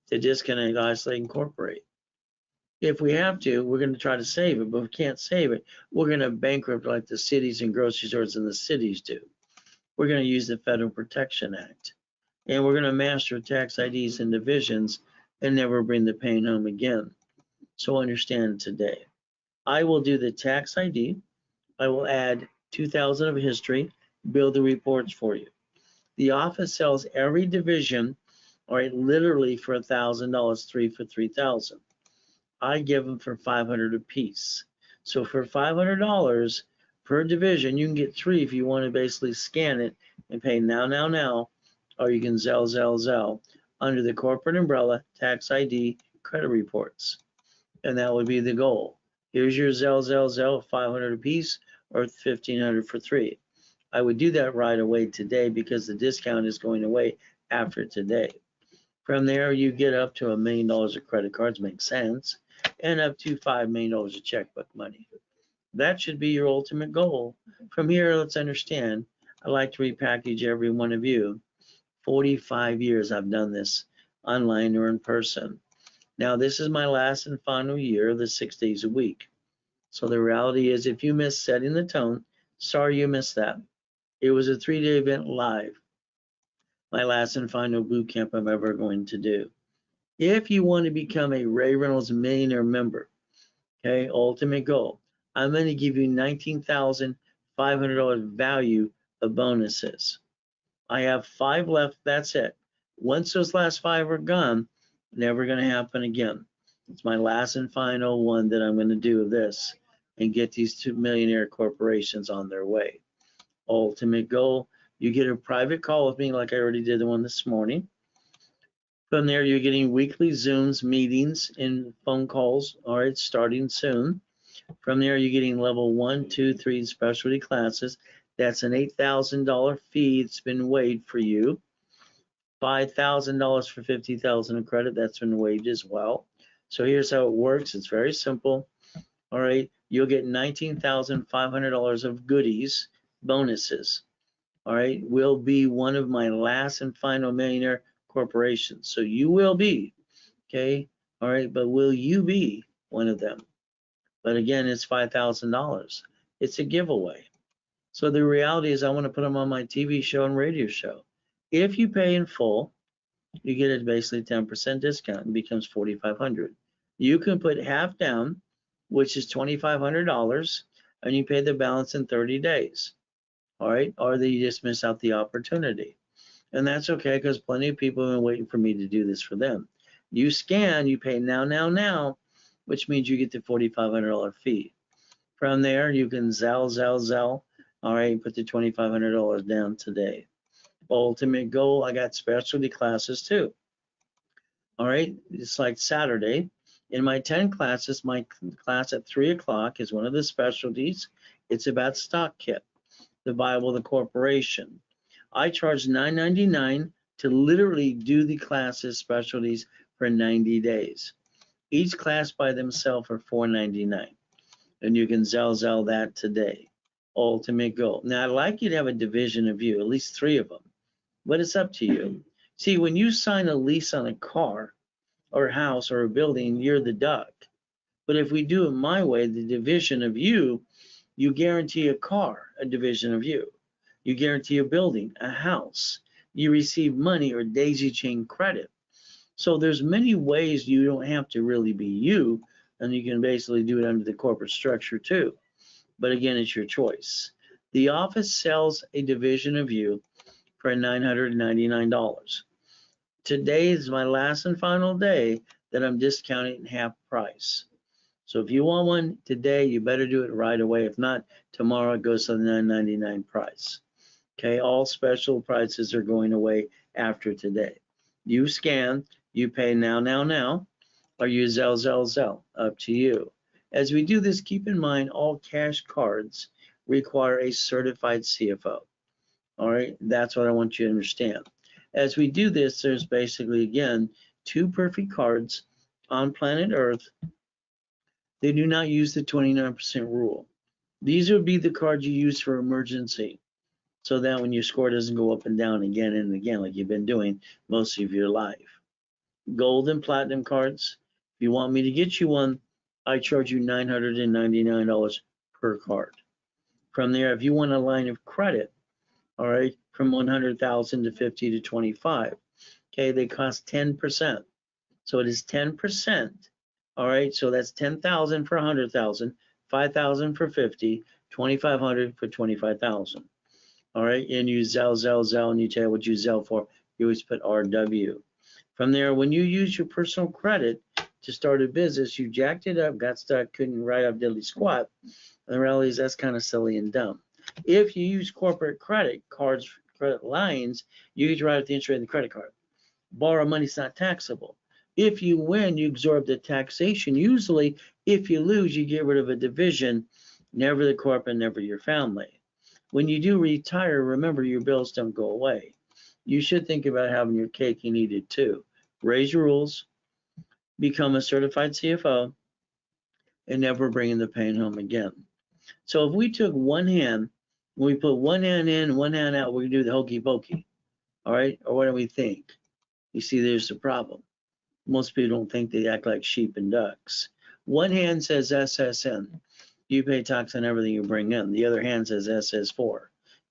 to disconnect, isolate, incorporate. If we have to, we're going to try to save it, but if we can't save it, we're going to bankrupt like the cities and grocery stores in the cities do. We're going to use the Federal Protection Act, and we're going to master tax IDs and divisions and never bring the pain home again. So understand today, I will do the tax ID. I will add 2,000 of history, build the reports for you. The office sells every division, all right, literally for $1,000, 3 for 3,000. I give them for $500 a piece. So for $500 per division, you can get 3 if you want to basically scan it and pay now, or you can Zelle under the corporate umbrella, tax ID, credit reports. And that would be the goal. Here's your Zelle, 500 a piece or 1,500 for 3. I would do that right away today because the discount is going away after today. From there, you get up to $1 million of credit cards, makes sense, and up to $5 million of checkbook money. That should be your ultimate goal. From here, let's understand, I like to repackage every one of you. 45 years I've done this, online or in person. Now, this is my last and final year of the 6 days a week. So the reality is, if you miss setting the tone, sorry you missed that. It was a 3-day event live. My last and final boot camp I'm ever going to do. If you want to become a Ray Reynolds millionaire member, okay, ultimate goal, I'm going to give you $19,500 value of bonuses. I have 5 left, that's it. Once those last 5 are gone, never going to happen again. It's my last and final one that I'm going to do of this and get these 2 millionaire corporations on their way. Ultimate goal, you get a private call with me like I already did the one this morning. From there, you're getting weekly Zooms, meetings, and phone calls. All right, starting soon. From there, you're getting level 1, 2, 3 specialty classes. That's an $8,000 fee. It's been waived for you. $5,000 for 50,000 of credit. That's been waived as well. So here's how it works. It's very simple. All right, you'll get $19,500 of goodies, bonuses. All right, will be one of my last and final millionaire corporations. So you will be, okay? All right, but will you be one of them? But again, it's $5,000. It's a giveaway. So the reality is I want to put them on my TV show and radio show. If you pay in full, you get a basically 10% discount and becomes $4,500. You can put half down, which is $2,500, and you pay the balance in 30 days. All right, or you just miss out the opportunity. And that's okay, because plenty of people have been waiting for me to do this for them. You scan, you pay now, which means you get the $4,500 fee. From there, you can Zelle. All right, put the $2,500 down today. Ultimate goal, I got specialty classes too. All right, it's like Saturday. In my 10 classes, my class at 3 o'clock is one of the specialties. It's about stock kit, the Bible, the corporation. I charge $9.99 to literally do the classes, specialties for 90 days. Each class by themselves are $4.99. And you can Zelle that today. Ultimate goal. Now, I'd like you to have a division of you, at least 3 of them, but it's up to you. See, when you sign a lease on a car or a house or a building, you're the duck. But if we do it my way, the division of you, you guarantee a car, a division of you. You guarantee a building, a house. You receive money or daisy chain credit. So there's many ways you don't have to really be you, and you can basically do it under the corporate structure too. But again, it's your choice. The office sells a division of you for $999. Today is my last and final day that I'm discounting half price. So if you want one today, you better do it right away. If not, tomorrow it goes to the $9.99 price. Okay, all special prices are going away after today. You scan, you pay now, or you Zelle, up to you. As we do this, keep in mind all cash cards require a certified CFO. All right, that's what I want you to understand. As we do this, there's basically, again, two perfect cards on planet Earth. They do not use the 29% rule. These would be the cards you use for emergency, so that when your score doesn't go up and down again and again like you've been doing most of your life. Gold and platinum cards, if you want me to get you one, I charge you $999 per card. From there, if you want a line of credit, all right, from 100,000 to 50 to 25, okay, they cost 10%. So it is 10%. All right, so that's 10,000 for 100,000, 5,000 for 50, 2,500 for 25,000. All right, and you Zelle, and you tell what you Zelle for. You always put RW. From there, when you use your personal credit to start a business, you jacked it up, got stuck, couldn't write off diddly squat. And the reality is that's kind of silly and dumb. If you use corporate credit cards, credit lines, you get to write off the interest rate of the credit card. Borrow money's not taxable. If you win, you absorb the taxation. Usually, if you lose, you get rid of a division, never the corporate, never your family. When you do retire, remember your bills don't go away. You should think about having your cake and eat it too. Raise your rules, become a certified CFO, and never bringing the pain home again. So if we took one hand, we put one hand in, one hand out, we can do the hokey pokey. All right? Or what do we think? You see, there's the problem. Most people don't think, they act like sheep and ducks. One hand says SSN. You pay tax on everything you bring in. The other hand says SS4.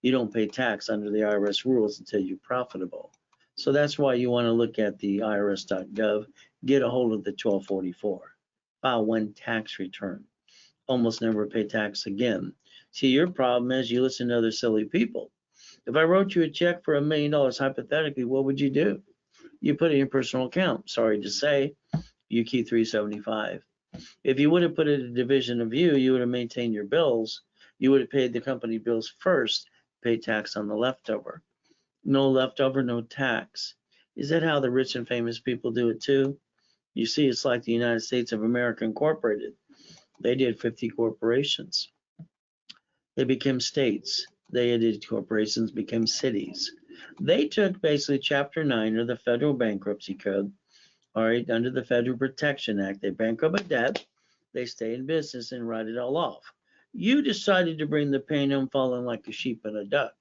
You don't pay tax under the IRS rules until you're profitable. So that's why you want to look at the irs.gov, get a hold of the 1244, file one tax return. Almost never pay tax again. See, your problem is you listen to other silly people. If I wrote you a check for $1 million hypothetically, what would you do? You put it in your personal account. Sorry to say, you keep 375. If you would have put it in a division of you would have maintained your bills. You would have paid the company bills first, paid tax on the leftover. No leftover, no tax. Is that how the rich and famous people do it too? You see, it's like the United States of America Incorporated. They did 50 corporations. They became states. They did corporations, became cities. They took basically Chapter 9 of the Federal Bankruptcy Code, all right, under the Federal Protection Act. They bankrupt a debt, they stay in business and write it all off. You decided to bring the pain home, falling like a sheep and a duck.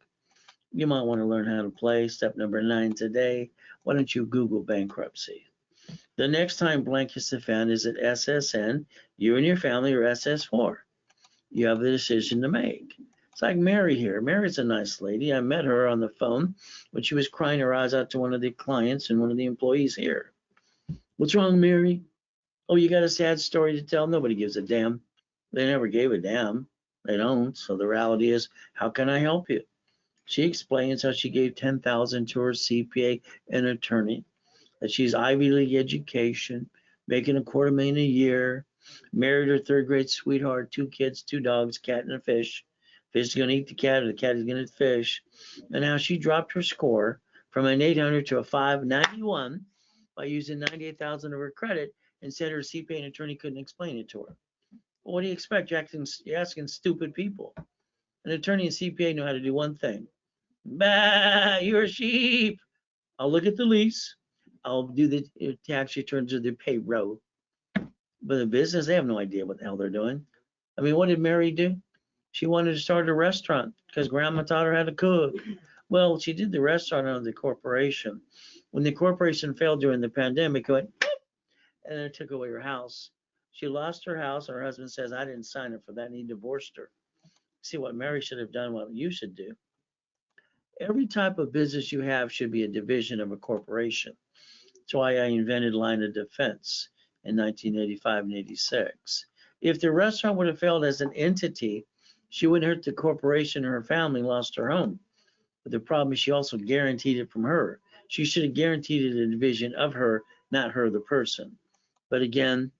You might want to learn how to play. Step number 9 today. Why don't you Google bankruptcy? The next time blank hits the fan, is it SSN, you and your family, or SS4? You have the decision to make. It's like Mary here. Mary's a nice lady. I met her on the phone when she was crying her eyes out to one of the clients and one of the employees here. What's wrong, Mary? Oh, you got a sad story to tell? Nobody gives a damn. They never gave a damn. They don't. So the reality is, how can I help you? She explains how she gave $10,000 to her CPA and attorney, that she's Ivy League education, making $250,000 a year, married her third grade sweetheart, 2 kids, 2 dogs, cat and a fish. Fish is going to eat the cat, or the cat is going to eat the fish. And how she dropped her score from an 800 to a 591 by using 98,000 of her credit, and said her CPA and attorney couldn't explain it to her. Well, what do you expect? You're asking stupid people. An attorney and CPA know how to do one thing. Bah, you're a sheep. I'll look at the lease. I'll do the tax returns or the payroll. But the business, they have no idea what the hell they're doing. I mean, what did Mary do? She wanted to start a restaurant because grandma taught her how to cook. Well, she did the restaurant under the corporation. When the corporation failed during the pandemic, it went, and then it took away her house. She lost her house, and her husband says, I didn't sign her for that, and he divorced her. See, what Mary should have done, what you should do. Every type of business you have should be a division of a corporation. That's why I invented line of defense in 1985 and 86. If the restaurant would have failed as an entity, she wouldn't hurt the corporation, or her family lost her home. But the problem is she also guaranteed it from her. She should have guaranteed it a division of her, not her, the person. But again,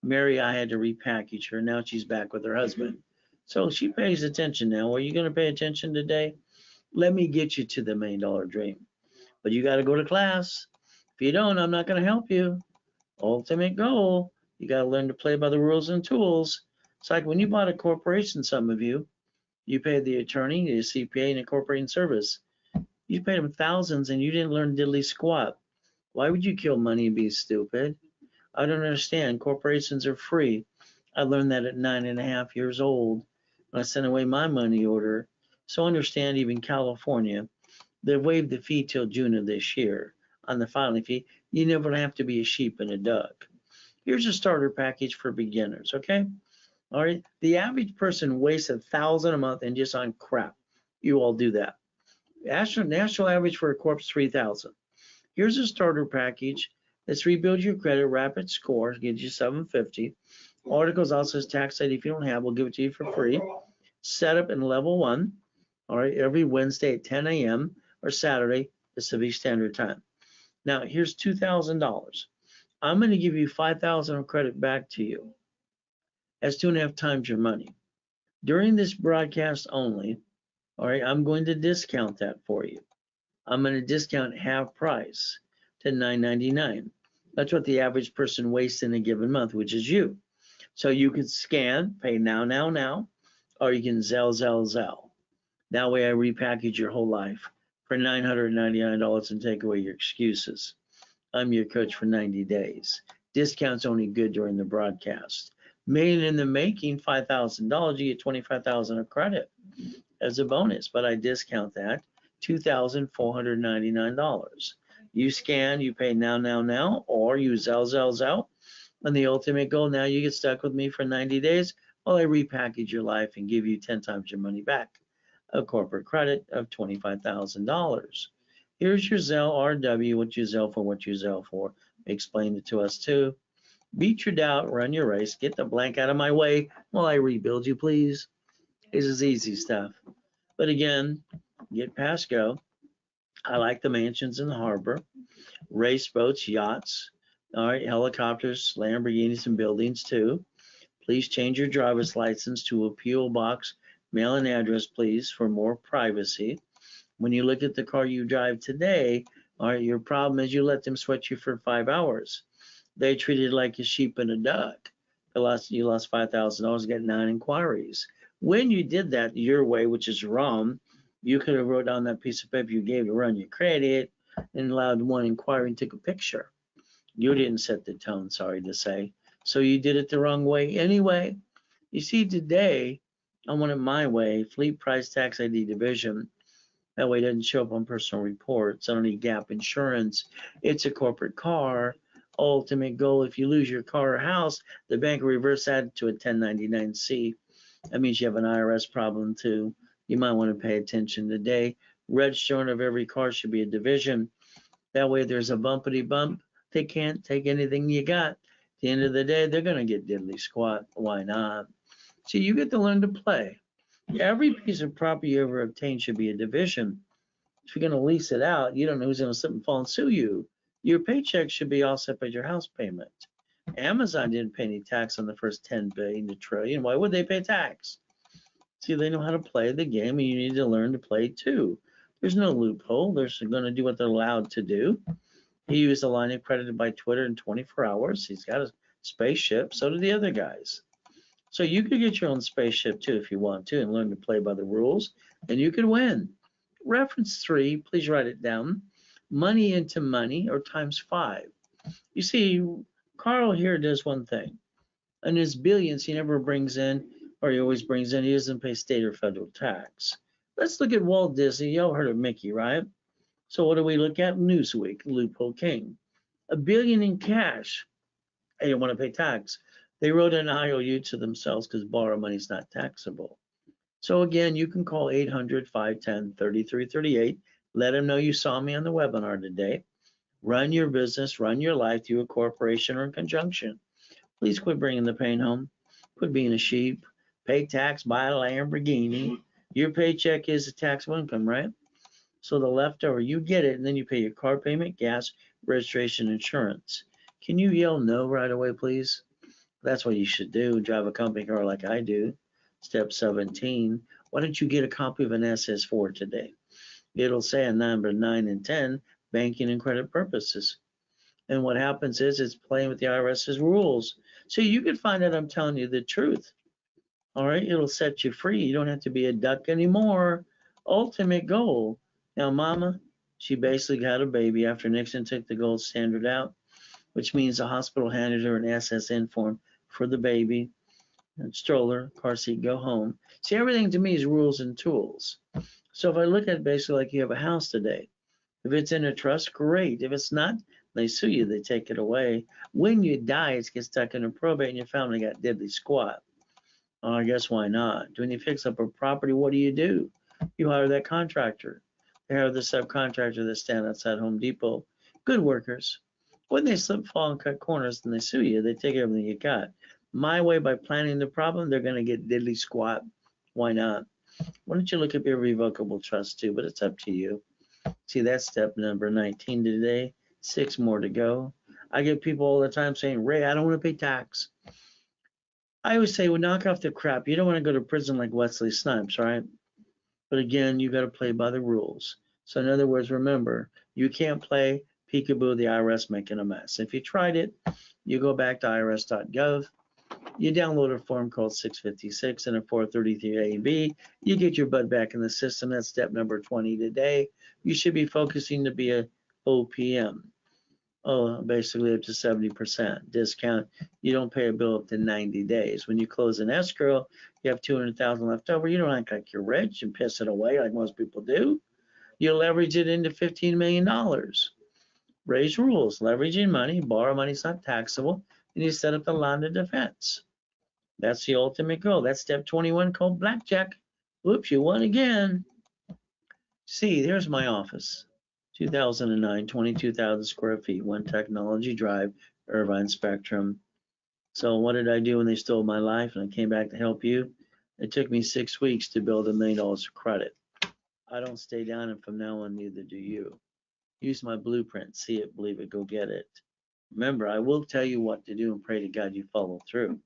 Mary, I had to repackage her. Now she's back with her husband. So she pays attention now. Are you going to pay attention today? Let me get you to the $1 million dream. But you got to go to class. If you don't, I'm not going to help you. Ultimate goal, you got to learn to play by the rules and tools. It's like when you bought a corporation, some of you, you paid the attorney, the CPA, and the corporation service. You paid them thousands and you didn't learn diddly squat. Why would you kill money and be stupid? I don't understand. Corporations are free. I learned that at 9.5 years old when I sent away my money order. So understand, even California, they waived the fee till June of this year on the filing fee. You never have to be a sheep and a duck. Here's a starter package for beginners, okay? All right. The average person wastes $1,000 a month and just on crap. You all do that. National average for a corpse 3,000. Here's a starter package. Let's rebuild your credit. Rapid score gives you 750. Articles also says tax ID. If you don't have, we'll give it to you for free. Set up in level 1. All right, every Wednesday at 10 a.m. or Saturday Pacific Standard Time. Now here's $2,000. I'm going to give you 5,000 of credit back to you. That's 2.5 times your money. During this broadcast only, all right, I'm going to discount that for you. I'm going to discount half price to $9.99. That's what the average person wastes in a given month, which is you. So you can scan, pay now, or you can Zelle. That way I repackage your whole life for $999 and take away your excuses. I'm your coach for 90 days. Discount's only good during the broadcast. Made in the making, $5,000, you get $25,000 of credit as a bonus, but I discount that, $2,499. You scan, you pay now, or you Zelle. And the ultimate goal, now you get stuck with me for 90 days while I repackage your life and give you 10 times your money back. A corporate credit of $25,000. Here's your Zelle RW, what you Zelle for. Explain it to us too. Beat your doubt, run your race, get the blank out of my way while I rebuild you, please. This is easy stuff. But again, get past go. I like the mansions in the harbor, race boats, yachts, all right, helicopters, Lamborghinis, and buildings too. Please change your driver's license to a P.O. box, mail and address, please, for more privacy. When you look at the car you drive today, all right, your problem is you let them sweat you for 5 hours. They treated it like a sheep and a duck. You lost $5,000, get 9 inquiries. When you did that your way, which is wrong, you could have wrote down that piece of paper you gave to run your credit and allowed 1 inquiry and took a picture. You didn't set the tone, sorry to say. So you did it the wrong way anyway. You see, today, I want it my way, fleet price tax ID division. That way it doesn't show up on personal reports. I don't need gap insurance. It's a corporate car. Ultimate goal, if you lose your car or house, the bank will reverse that to a 1099-C. That means you have an IRS problem too. You might want to pay attention today. Registering of every car should be a division. That way there's a bumpity bump. They can't take anything you got. At the end of the day, they're going to get diddly squat. Why not? So you get to learn to play. Every piece of property you ever obtain should be a division. If you're going to lease it out, you don't know who's going to slip and fall and sue you. Your paycheck should be offset by your house payment. Amazon didn't pay any tax on the first 10 billion to trillion. Why would they pay tax? See, they know how to play the game, and you need to learn to play too. There's no loophole. They're going to do what they're allowed to do. He used a line accredited by Twitter in 24 hours. He's got a spaceship. So do the other guys. So you could get your own spaceship too if you want to and learn to play by the rules, and you could win. Reference 3, please write it down. Money into money, or times 5. You see, Carl here does one thing. In his billions, he never brings in, or he always brings in, he doesn't pay state or federal tax. Let's look at Walt Disney. Y'all heard of Mickey, right? So what do we look at? Newsweek, Loophole King. $1 billion in cash. They didn't want to pay tax. They wrote an IOU to themselves because borrow money is not taxable. So again, you can call 800-510-3338. Let them know you saw me on the webinar today. Run your business, run your life through a corporation or in conjunction. Please quit bringing the pain home. Quit being a sheep. Pay tax, buy a Lamborghini. Your paycheck is a taxable income, right? So the leftover, you get it, and then you pay your car payment, gas, registration, insurance. Can you yell no right away, please? That's what you should do. Drive a company car like I do. Step 17. Why don't you get a copy of an SS4 today? It'll say on number 9 and 10, banking and credit purposes. And what happens is it's playing with the IRS's rules. So you can find out I'm telling you the truth. All right, it'll set you free. You don't have to be a duck anymore. Ultimate goal. Now, Mama, she basically got a baby after Nixon took the gold standard out, which means the hospital handed her an SSN form for the baby, and stroller, car seat, go home. See, everything to me is rules and tools. So if I look at it basically like you have a house today, if it's in a trust, great. If it's not, they sue you, they take it away. When you die, it gets stuck in a probate and your family got diddly squat. Oh, I guess why not? When you fix up a property, what do? You hire that contractor. They hire the subcontractor that stand outside Home Depot. Good workers. When they slip, fall, and cut corners, then they sue you. They take everything you got. My way, by planning the problem, they're going to get diddly squat. Why not? Why don't you look up your revocable trust too? But it's up to you. See, that's step number 19 today. 6 more to go. I get people all the time saying, Ray, I don't want to pay tax. I always say, well, knock off the crap. You don't want to go to prison like Wesley Snipes, right? But again, you got to play by the rules. So in other words, remember, you can't play peekaboo the IRS making a mess. If you tried it, you go back to irs.gov. You download a form called 656 and a 433A and B. You get your butt back in the system. That's step number 20 today. You should be focusing to be a OPM. Oh, basically up to 70% discount. You don't pay a bill up to 90 days. When you close an escrow, you have 200,000 left over. You don't act like you're rich and piss it away like most people do. You leverage it into $15 million. Raise rules, leveraging money, borrow money is not taxable, and you set up the line of defense. That's the ultimate goal. That's step 21 called blackjack. Whoops, you won again. See, there's my office. 2009, 22,000 square feet, One Technology Drive, Irvine Spectrum. So what did I do when they stole my life and I came back to help you? It took me 6 weeks to build $1 million of credit. I don't stay down, and from now on, neither do you. Use my blueprint. See it, believe it, go get it. Remember, I will tell you what to do and pray to God you follow through.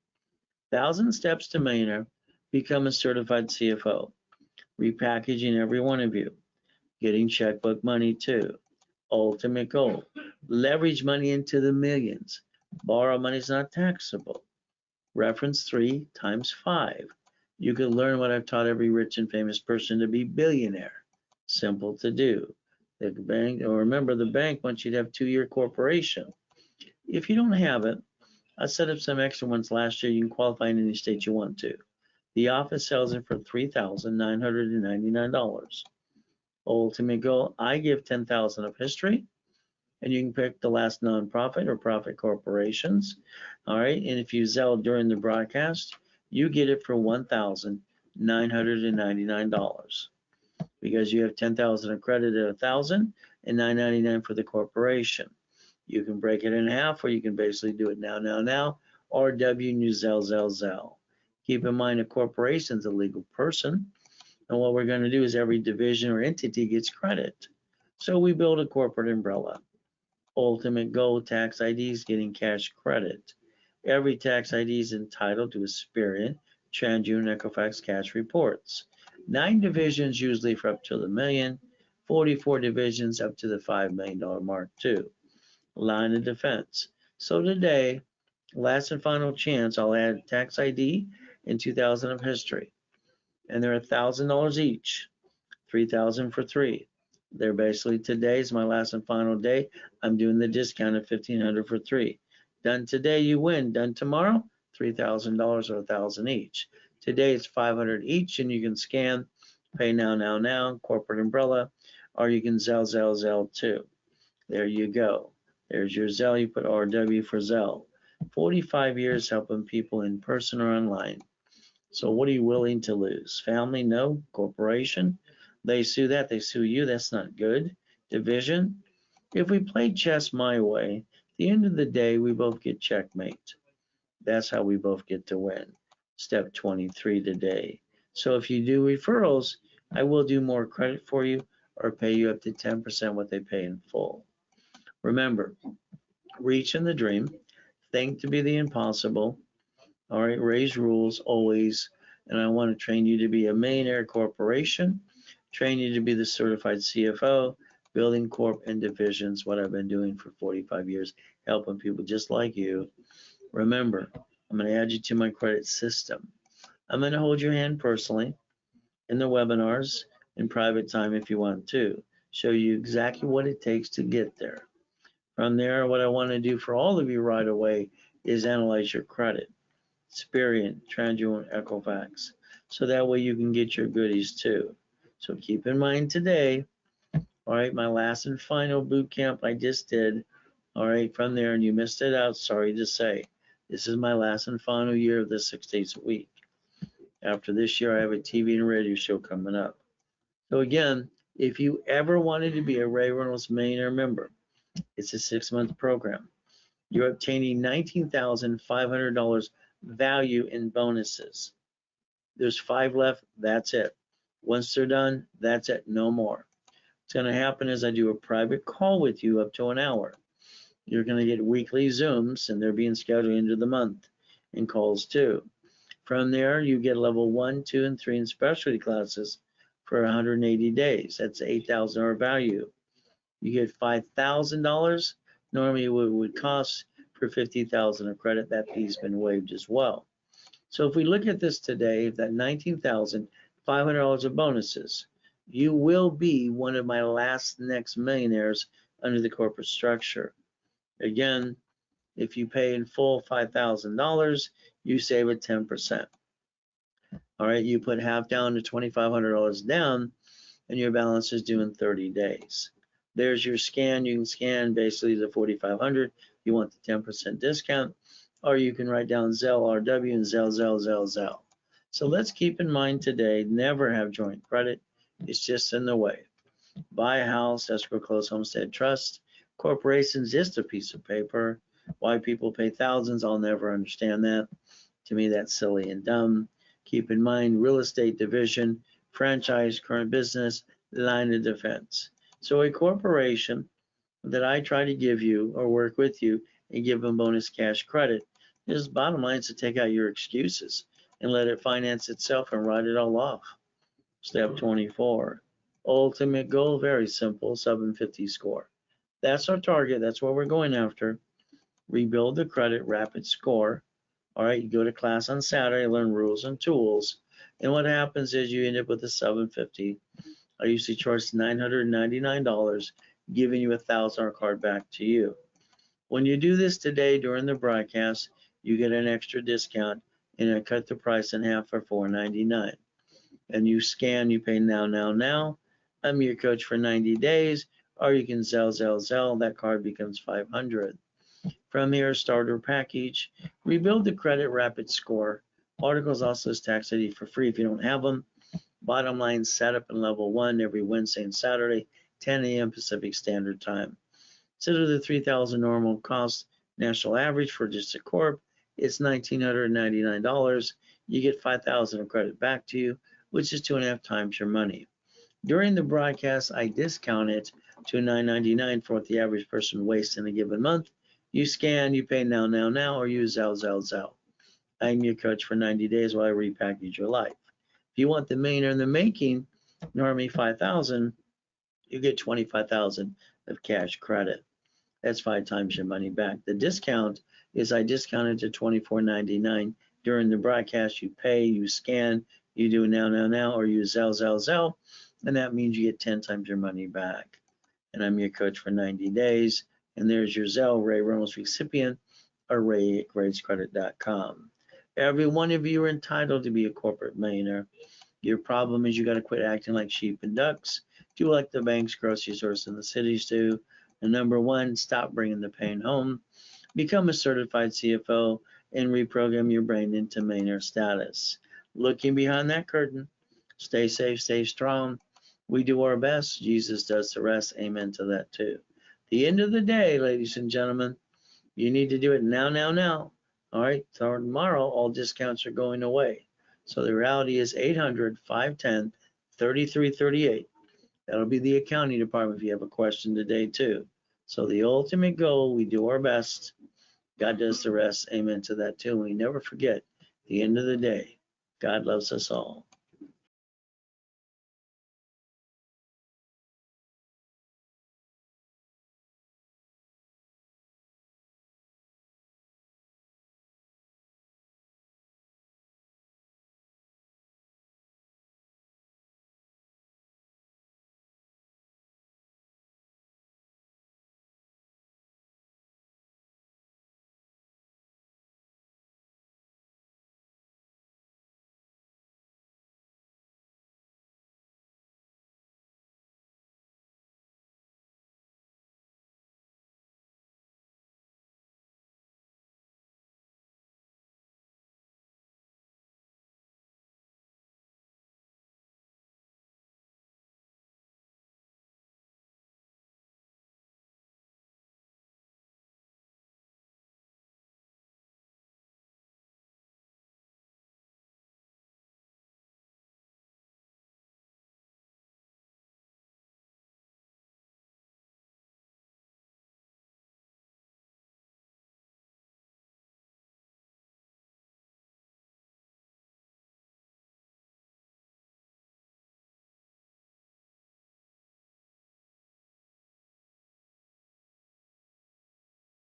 1,000 steps to millionaire. Become a certified CFO. Repackaging every one of you. Getting checkbook money too. Ultimate goal. Leverage money into the millions. Borrow money is not taxable. Reference 3 times 5. You can learn what I've taught every rich and famous person to be billionaire. Simple to do. The bank, or remember, the bank wants you to have 2-year corporation. If you don't have it, I set up some extra ones last year. You can qualify in any state you want to. The office sells it for $3,999. Ultimate goal, I give 10,000 of history, and you can pick the last nonprofit or profit corporations. All right, and if you Zelle during the broadcast, you get it for $1,999 because you have 10,000 of credit at 1,000 and $999 for the corporation. You can break it in half, or you can basically do it now, or W new Zelle. Keep in mind, a corporation is a legal person. And what we're going to do is every division or entity gets credit. So we build a corporate umbrella. Ultimate goal, tax IDs getting cash credit. Every tax ID is entitled to Experian, TransUnion, Equifax cash reports. 9 divisions usually for up to the million, 44 divisions up to the $5 million mark too. Line of defense. So today, last and final chance, I'll add tax ID and 2,000 of history. And they're $1,000 each, 3,000 for 3. They're basically, today's my last and final day. I'm doing the discount of 1,500 for 3. Done today, you win. Done tomorrow, $3,000 or 1,000 each. Today it's 500 each, and you can scan, pay now, corporate umbrella, or you can Zelle too. There you go. There's your Zelle. You put RW for Zelle. 45 years helping people in person or online. So what are you willing to lose? Family? No. Corporation? They sue that. They sue you. That's not good. Division? If we play chess my way, at the end of the day, we both get checkmate. That's how we both get to win. Step 23 today. So if you do referrals, I will do more credit for you or pay you up to 10% what they pay in full. Remember, reach in the dream. Think to be the impossible. All right, raise rules always. And I want to train you to be a millionaire corporation, train you to be the certified CFO, building corp and divisions, what I've been doing for 45 years, helping people just like you. Remember, I'm going to add you to my credit system. I'm going to hold your hand personally in the webinars in private time if you want to. show you exactly what it takes to get there. From there, what I want to do for all of you right away is analyze your credit, Experian, TransUnion, Equifax, so that way you can get your goodies too. So keep in mind today, all right, my last and final boot camp I just did, all right, from there, and you missed it out, sorry to say. This is my last and final year of the 6 days a week. After this year, I have a TV and radio show coming up. So again, if you ever wanted to be a Ray Reynolds Millionaire member, it's a 6-month program. You're obtaining $19,500 value in bonuses. There's 5 left, that's it. Once they're done, that's it, no more. What's going to happen is I do a private call with you up to an hour. You're going to get weekly Zooms, and they're being scheduled into the month, and calls too. From there, you get level 1, 2, and 3 in specialty classes for 180 days. That's $8,000 value. You get $5,000. Normally, what it would cost for $50,000 of credit, that fee's been waived as well. So if we look at this today, that $19,500 of bonuses, you will be one of my last next millionaires under the corporate structure. Again, if you pay in full $5,000, you save at 10%. All right, you put half down to $2,500 down, and your balance is due in 30 days. There's your scan. You can scan basically the 4,500. You want the 10% discount, or you can write down Zelle RW and Zelle. So let's keep in mind today, never have joint credit. It's just in the way. Buy a house, escrow, close, homestead, trust. Corporations, just a piece of paper. Why people pay thousands, I'll never understand that. To me, that's silly and dumb. Keep in mind, real estate division, franchise, current business, line of defense. So a corporation that I try to give you or work with you and give them bonus cash credit, is bottom line is to take out your excuses and let it finance itself and write it all off. Step 24, ultimate goal, very simple, 750 score. That's our target. That's what we're going after. Rebuild the credit, rapid score. All right, you go to class on Saturday, learn rules and tools. And what happens is you end up with a 750. I usually charge $999, giving you a $1,000 card back to you. When you do this today during the broadcast, you get an extra discount, and I cut the price in half for $499. And you scan, you pay now. I'm your coach for 90 days, or you can Zelle. That card becomes $500. From here, starter package, rebuild the credit, rapid score. Articles also is tax ID for free if you don't have them. Bottom line, setup in level 1 every Wednesday and Saturday, 10 a.m. Pacific Standard Time. Consider the $3,000 normal cost national average for just a corp. It's $1,999. You get $5,000 of credit back to you, which is 2.5 times your money. During the broadcast, I discount it to $999 for what the average person wastes in a given month. You scan, you pay now, or use Zelle. I'm your coach for 90 days while I repackage your life. If you want the millionaire in the making, normally $5,000, you get $25,000 of cash credit. That's 5 times your money back. The discount is I discounted to $24.99 during the broadcast. You pay, you scan, you do now, or use Zelle, and that means you get 10 times your money back. And I'm your coach for 90 days. And there's your Zelle, Ray Reynolds recipient, or ray@gracecredit.com. Every one of you are entitled to be a corporate millionaire. Your problem is you got to quit acting like sheep and ducks. Do like the banks, grocery stores, and the cities do. And number 1, stop bringing the pain home. Become a certified CFO and reprogram your brain into millionaire status. Looking behind that curtain, stay safe, stay strong. We do our best. Jesus does the rest. Amen to that too. The end of the day, ladies and gentlemen, you need to do it now. All right, so tomorrow all discounts are going away. So the reality is 800-510-3338. That'll be the accounting department if you have a question today too. So the ultimate goal, we do our best. God does the rest. Amen to that too. And we never forget, at the end of the day, God loves us all.